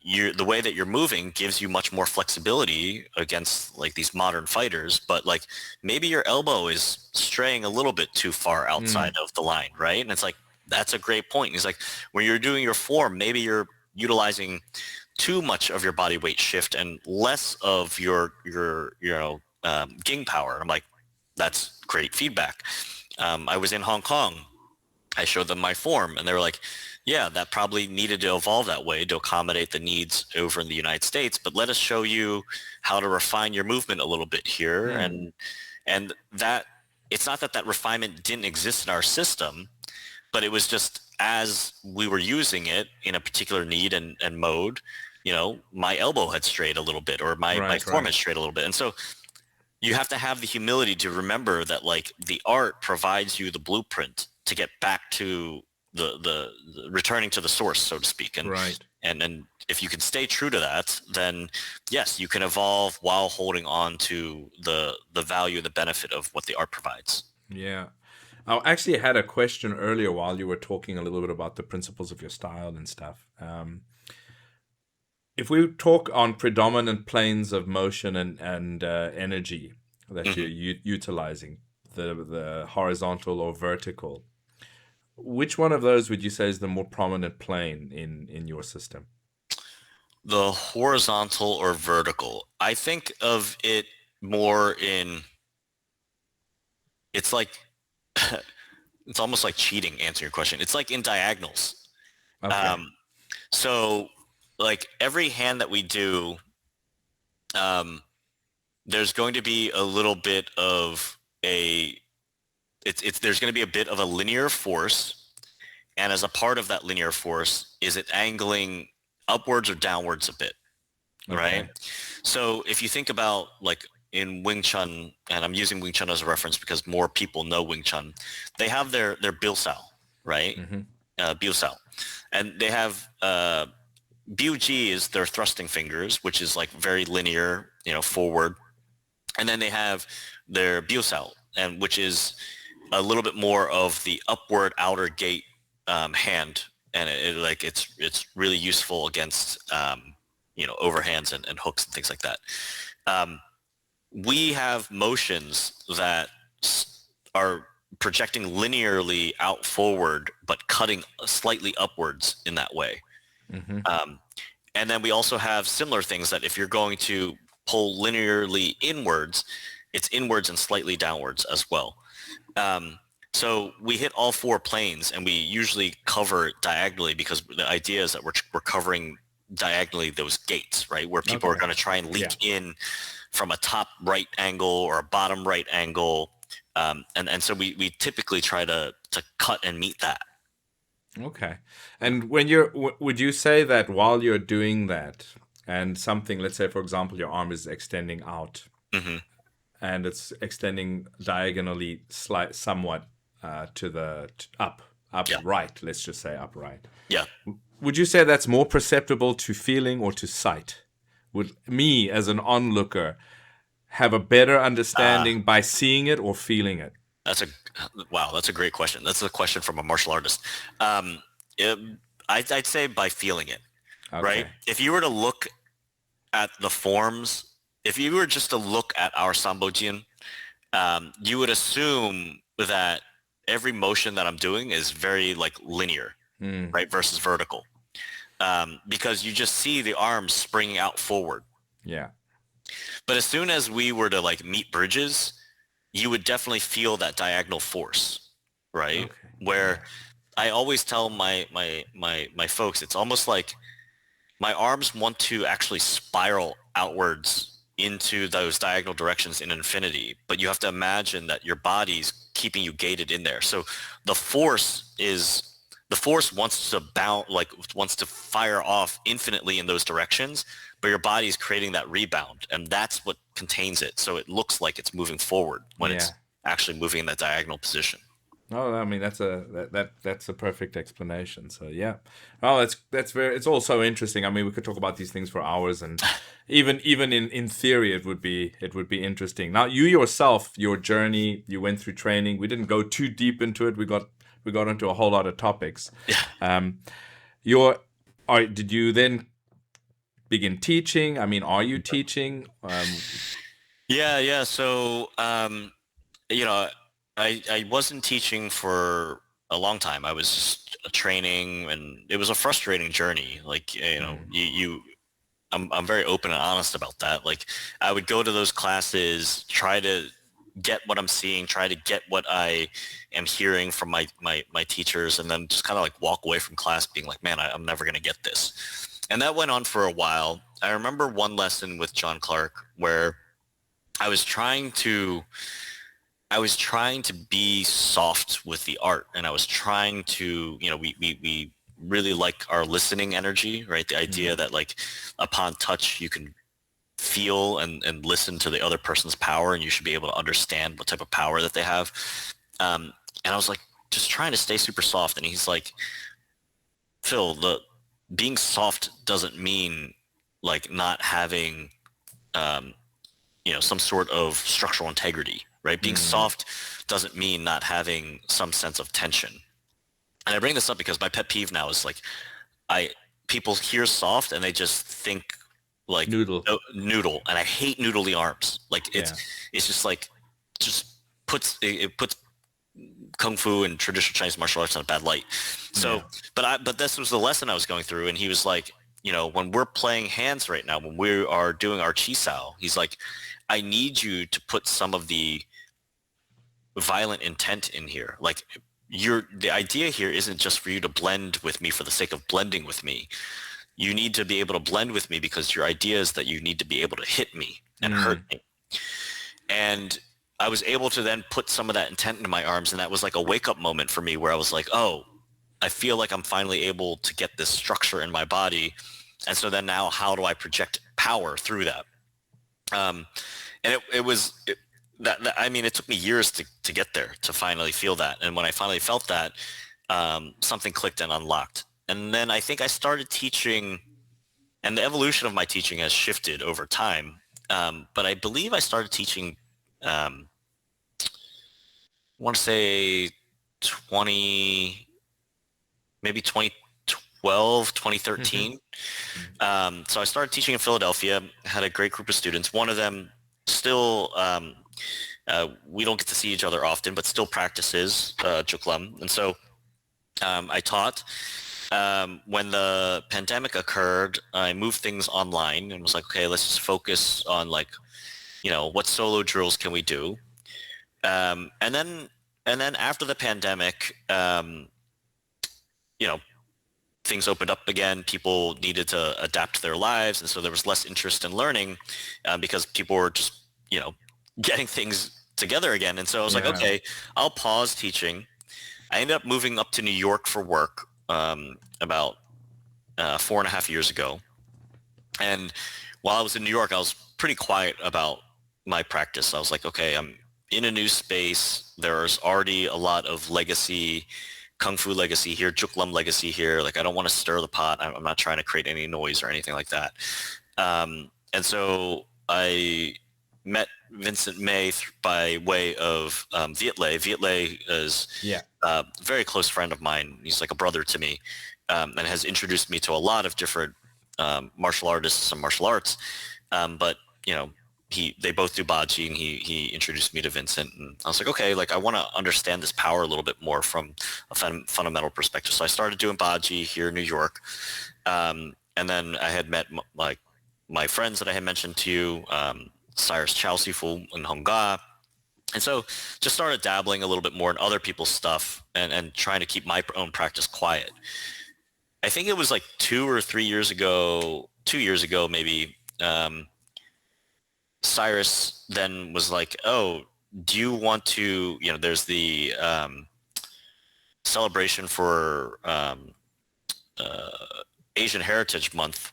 the way that you're moving gives you much more flexibility against like these modern fighters, but like maybe your elbow is straying a little bit too far outside of the line, right? And it's like, that's a great point. And he's like, when you're doing your form, maybe you're utilizing too much of your body weight shift and less of your ging power. And I'm like, that's great feedback. I was in Hong Kong. I showed them my form, and they were like, yeah, that probably needed to evolve that way to accommodate the needs over in the United States, but let us show you how to refine your movement a little bit here. And that it's not that refinement didn't exist in our system, but it was just as we were using it in a particular need and mode, my elbow had strayed a little bit, or my form had strayed a little bit. And so you have to have the humility to remember that like the art provides you the blueprint to get back to the returning to the source, so to speak. And and if you can stay true to that, then yes, you can evolve while holding on to the value, the benefit of what the art provides. Yeah. I actually had a question earlier while you were talking a little bit about the principles of your style and stuff. If we talk on predominant planes of motion and energy that you're utilizing, the horizontal or vertical, which one of those would you say is the more prominent plane in your system? The horizontal or vertical. I think of it more in, it's like, it's almost like cheating answering your question. It's like in diagonals. Okay. So like every hand that we do, there's going to be a little bit of there's going to be a bit of a linear force. And as a part of that linear force, is it angling upwards or downwards a bit, right? So if you think about like in Wing Chun, and I'm using Wing Chun as a reference because more people know Wing Chun, they have their Biu Sao, right? Biu Sao. And they have Biu Ji is their thrusting fingers, which is like very linear, forward. And then they have their Biu Sao, and which is a little bit more of the upward outer gate hand, and it's really useful against overhands and hooks and things like that. We have motions that are projecting linearly out forward, but cutting slightly upwards in that way. And then we also have similar things that if you're going to pull linearly inwards, it's inwards and slightly downwards as well. So we hit all four planes, and we usually cover it diagonally because the idea is that we're covering diagonally those gates, right? Where people are going to try and leak in from a top right angle or a bottom right angle. And so we typically try to cut and meet that. Okay. And when would you say that while you're doing that and something, let's say, for example, your arm is extending out and it's extending diagonally somewhat to the up right, let's just say upright. Yeah. Would you say that's more perceptible to feeling or to sight? Would me as an onlooker have a better understanding by seeing it or feeling it? That's a great question. That's a question from a martial artist. I'd say by feeling it, right? If you were to look at the forms, if you were just to look at our Sambojin, you would assume that every motion that I'm doing is very like linear, right? Versus vertical. Because you just see the arms springing out forward. Yeah. But as soon as we were to like meet bridges, you would definitely feel that diagonal force, right? Where I always tell my folks, it's almost like my arms want to actually spiral outwards into those diagonal directions in infinity, but you have to imagine that your body's keeping you gated in there. So the force is the force wants to bound, like wants to fire off infinitely in those directions, but your body's creating that rebound, and that's what contains it. So it looks like it's moving forward when Yeah. it's actually moving in that diagonal position. Oh, I mean that's a perfect explanation. So yeah, oh, that's very. It's all so interesting. I mean, we could talk about these things for hours, and even in theory, it would be interesting. Now, you yourself, your journey, you went through training. We didn't go too deep into it. We got into a whole lot of topics. Yeah. Your, did you then begin teaching? I mean, are you teaching? Yeah. So, you know, I wasn't teaching for a long time. I was just training, and it was a frustrating journey. Like, I'm very open and honest about that. Like, I would go to those classes, try to get what I'm seeing, try to get what I am hearing from my teachers, and then just kind of like walk away from class being like, man, I'm never going to get this. And that went on for a while. I remember one lesson with John Clark where I was trying to be soft with the art, and I was trying to, we really like our listening energy, right? The idea that like upon touch, you can feel and listen to the other person's power, and you should be able to understand what type of power that they have. And I was like, just trying to stay super soft. And he's like, Phil, being soft doesn't mean like not having, some sort of structural integrity, right? Being soft doesn't mean not having some sense of tension. And I bring this up because my pet peeve now is like, people hear soft and they just think like Noodle. Noodle, and I hate noodly arms. Like it's just like it puts kung fu and traditional Chinese martial arts in a bad light. So, but this was the lesson I was going through, and he was like, when we're playing hands right now, when we are doing our chi sao, he's like, I need you to put some of the violent intent in here. Like the idea here isn't just for you to blend with me for the sake of blending with me. You need to be able to blend with me because your idea is that you need to be able to hit me and hurt me. And I was able to then put some of that intent into my arms, and that was like a wake-up moment for me where I was like, oh, I feel like I'm finally able to get this structure in my body. And so then now how do I project power through that? And it took me years to get there, to finally feel that. And when I finally felt that, something clicked and unlocked. And then I think I started teaching, and the evolution of my teaching has shifted over time. But I believe I started teaching, I want to say 2012, 2013. So I started teaching in Philadelphia, had a great group of students. One of them still, we don't get to see each other often, but still practices Jook. And so I taught. When the pandemic occurred, I moved things online and was like, okay, let's just focus on like, what solo drills can we do? And then after the pandemic, things opened up again. People needed to adapt their lives, and so there was less interest in learning because people were just, getting things together again. And so I was like, okay, I'll pause teaching. I ended up moving up to New York for work about 4.5 years ago. And while I was in New York, I was pretty quiet about my practice. I was like, okay, I'm in a new space. There's already a lot of legacy, Kung Fu legacy here, Jook legacy here. Like, I don't want to stir the pot. I'm not trying to create any noise or anything like that. And so I met Vincent May by way of Viet Le. Viet Le is a very close friend of mine. He's like a brother to me, and has introduced me to a lot of different martial artists and martial arts. But they both do Baji, and he introduced me to Vincent, and I was like, okay, like I want to understand this power a little bit more from a fundamental perspective. So I started doing Baji here in New York, and then I had met my friends that I had mentioned to you, Cyrus Chow Sifu and Hong Ga, And so just started dabbling a little bit more in other people's stuff and trying to keep my own practice quiet. I think it was like 2 years ago maybe, Cyrus then was like, oh, do you want to, there's the celebration for uh, Asian Heritage Month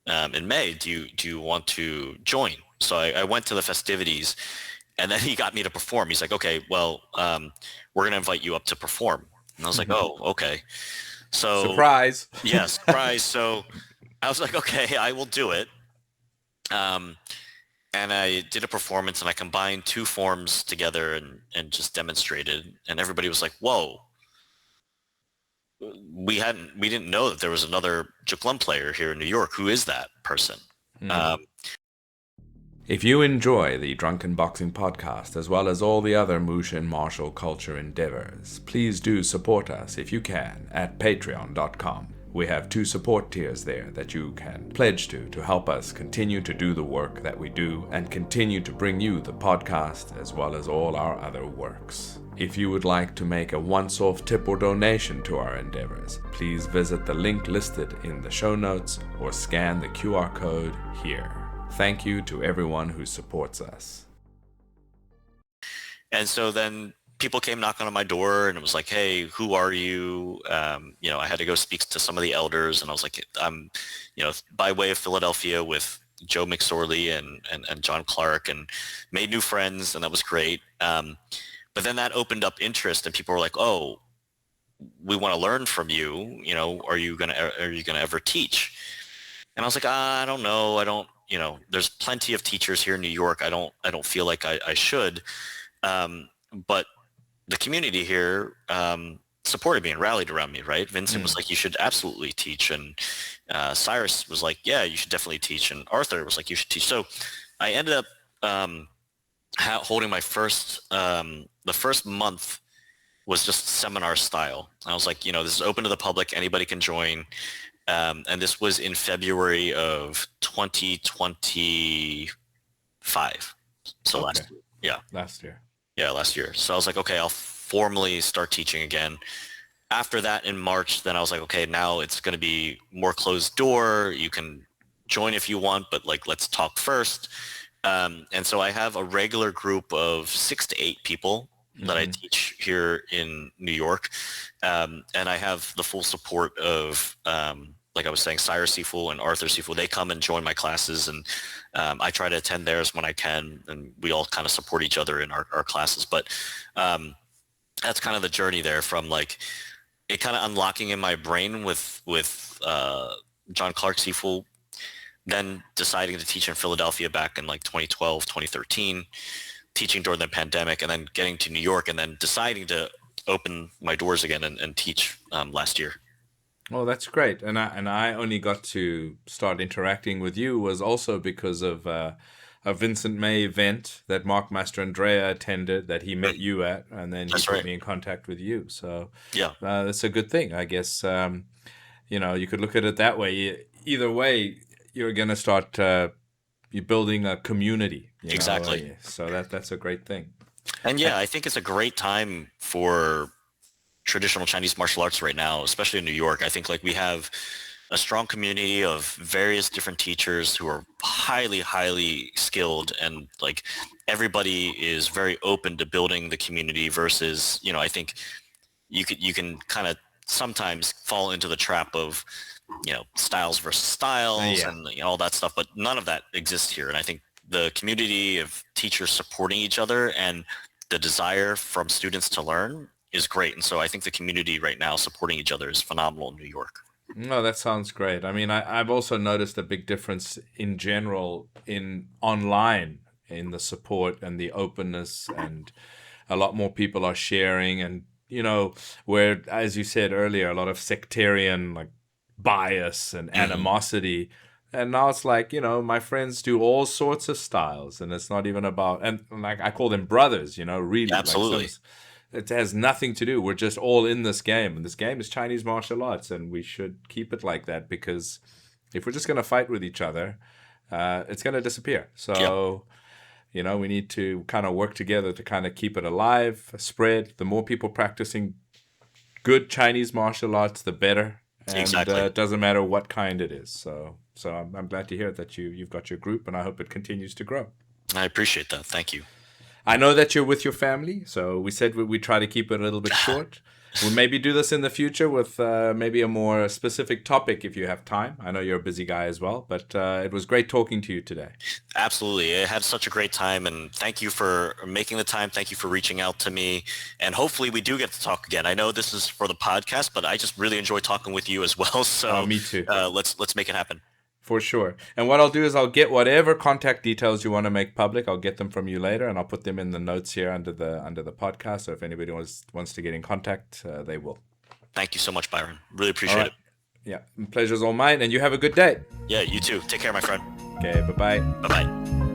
in May. Do you want to join? So I went to the festivities, and then he got me to perform. He's like, okay, well, we're going to invite you up to perform. And I was like, oh, okay. So Surprise. yeah, surprise. So I was like, okay, I will do it. And I did a performance, and I combined two forms together and just demonstrated. And everybody was like, whoa, we didn't know that there was another Jackman player here in New York. Who is that person? If you enjoy the Drunken Boxing podcast, as well as all the other Mushin martial culture endeavors, please do support us if you can at patreon.com. We have 2 support tiers there that you can pledge to help us continue to do the work that we do and continue to bring you the podcast as well as all our other works. If you would like to make a once-off tip or donation to our endeavors, please visit the link listed in the show notes or scan the QR code here. Thank you to everyone who supports us. And so then people came knocking on my door, and it was like, hey, who are you? I had to go speak to some of the elders, and I was like, I'm, by way of Philadelphia with Joe McSorley and John Clark, and made new friends, and that was great. But then that opened up interest, and people were like, oh, we want to learn from you. Are you gonna ever teach? And I was like, I don't know. I don't, there's plenty of teachers here in New York. I don't feel like I should. But the community here supported me and rallied around me, right? Vincent was like, you should absolutely teach. And Cyrus was like, yeah, you should definitely teach. And Arthur was like, you should teach. So I ended up holding my the first month was just seminar style. I was like, this is open to the public. Anybody can join. And this was in February of 2025. So Okay. last year. Yeah. Last year. Yeah, last year. So I was like, okay, I'll formally start teaching again. After that in March, then I was like, okay, now it's going to be more closed door. You can join if you want, but like, let's talk first. And so I have a regular group of 6 to 8 people that I teach here in New York. And I have the full support of, like I was saying, Cyrus Sifu and Arthur Sifu. They come and join my classes, and I try to attend theirs when I can, and we all kind of support each other in our classes. But that's kind of the journey there, from like it kind of unlocking in my brain with John Clark Sifu, then deciding to teach in Philadelphia back in like 2012, 2013, teaching during the pandemic, and then getting to New York, and then deciding to open my doors again and teach last year. Oh, that's great. And I only got to start interacting with you was also because of a Vincent May event that Mark Mastrandrea attended that he met you at, and then he put me in contact with you. So yeah, that's a good thing, I guess. You could look at it that way. Either way, you're going to start you're building a community. Exactly. So that's a great thing. And yeah, I think it's a great time for traditional Chinese martial arts right now, especially in New York. I think like we have a strong community of various different teachers who are highly, highly skilled, and like everybody is very open to building the community versus, I think you can kind of sometimes fall into the trap of, styles versus styles and all that stuff, but none of that exists here. And I think the community of teachers supporting each other and the desire from students to learn is great. And so I think the community right now supporting each other is phenomenal in New York. No, that sounds great. I mean, I've also noticed a big difference in general in online, in the support and the openness, and a lot more people are sharing, and where, as you said earlier, a lot of sectarian like bias and animosity. And now it's like, my friends do all sorts of styles, and it's not even about, and like I call them brothers, really. Absolutely. Like it has nothing to do. We're just all in this game, and this game is Chinese martial arts, and we should keep it like that, because if we're just going to fight with each other, it's going to disappear. So, You know, we need to kind of work together to kind of keep it alive, spread. The more people practicing good Chinese martial arts, the better. And Exactly. it doesn't matter what kind it is. So I'm glad to hear that you've got your group, and I hope it continues to grow. I appreciate that. Thank you. I know that you're with your family, so we said we try to keep it a little bit short. We'll maybe do this in the future with maybe a more specific topic if you have time. I know you're a busy guy as well, but it was great talking to you today. Absolutely. I had such a great time, and thank you for making the time. Thank you for reaching out to me, and hopefully we do get to talk again. I know this is for the podcast, but I just really enjoy talking with you as well. So me too. Let's make it happen. For sure. And what I'll do is I'll get whatever contact details you want to make public. I'll get them from you later, and I'll put them in the notes here under the podcast. So if anybody wants to get in contact, they will. Thank you so much, Byron. Really appreciate it. Yeah, pleasure's all mine, and you have a good day. Yeah, you too. Take care, my friend. Okay, bye-bye. Bye-bye.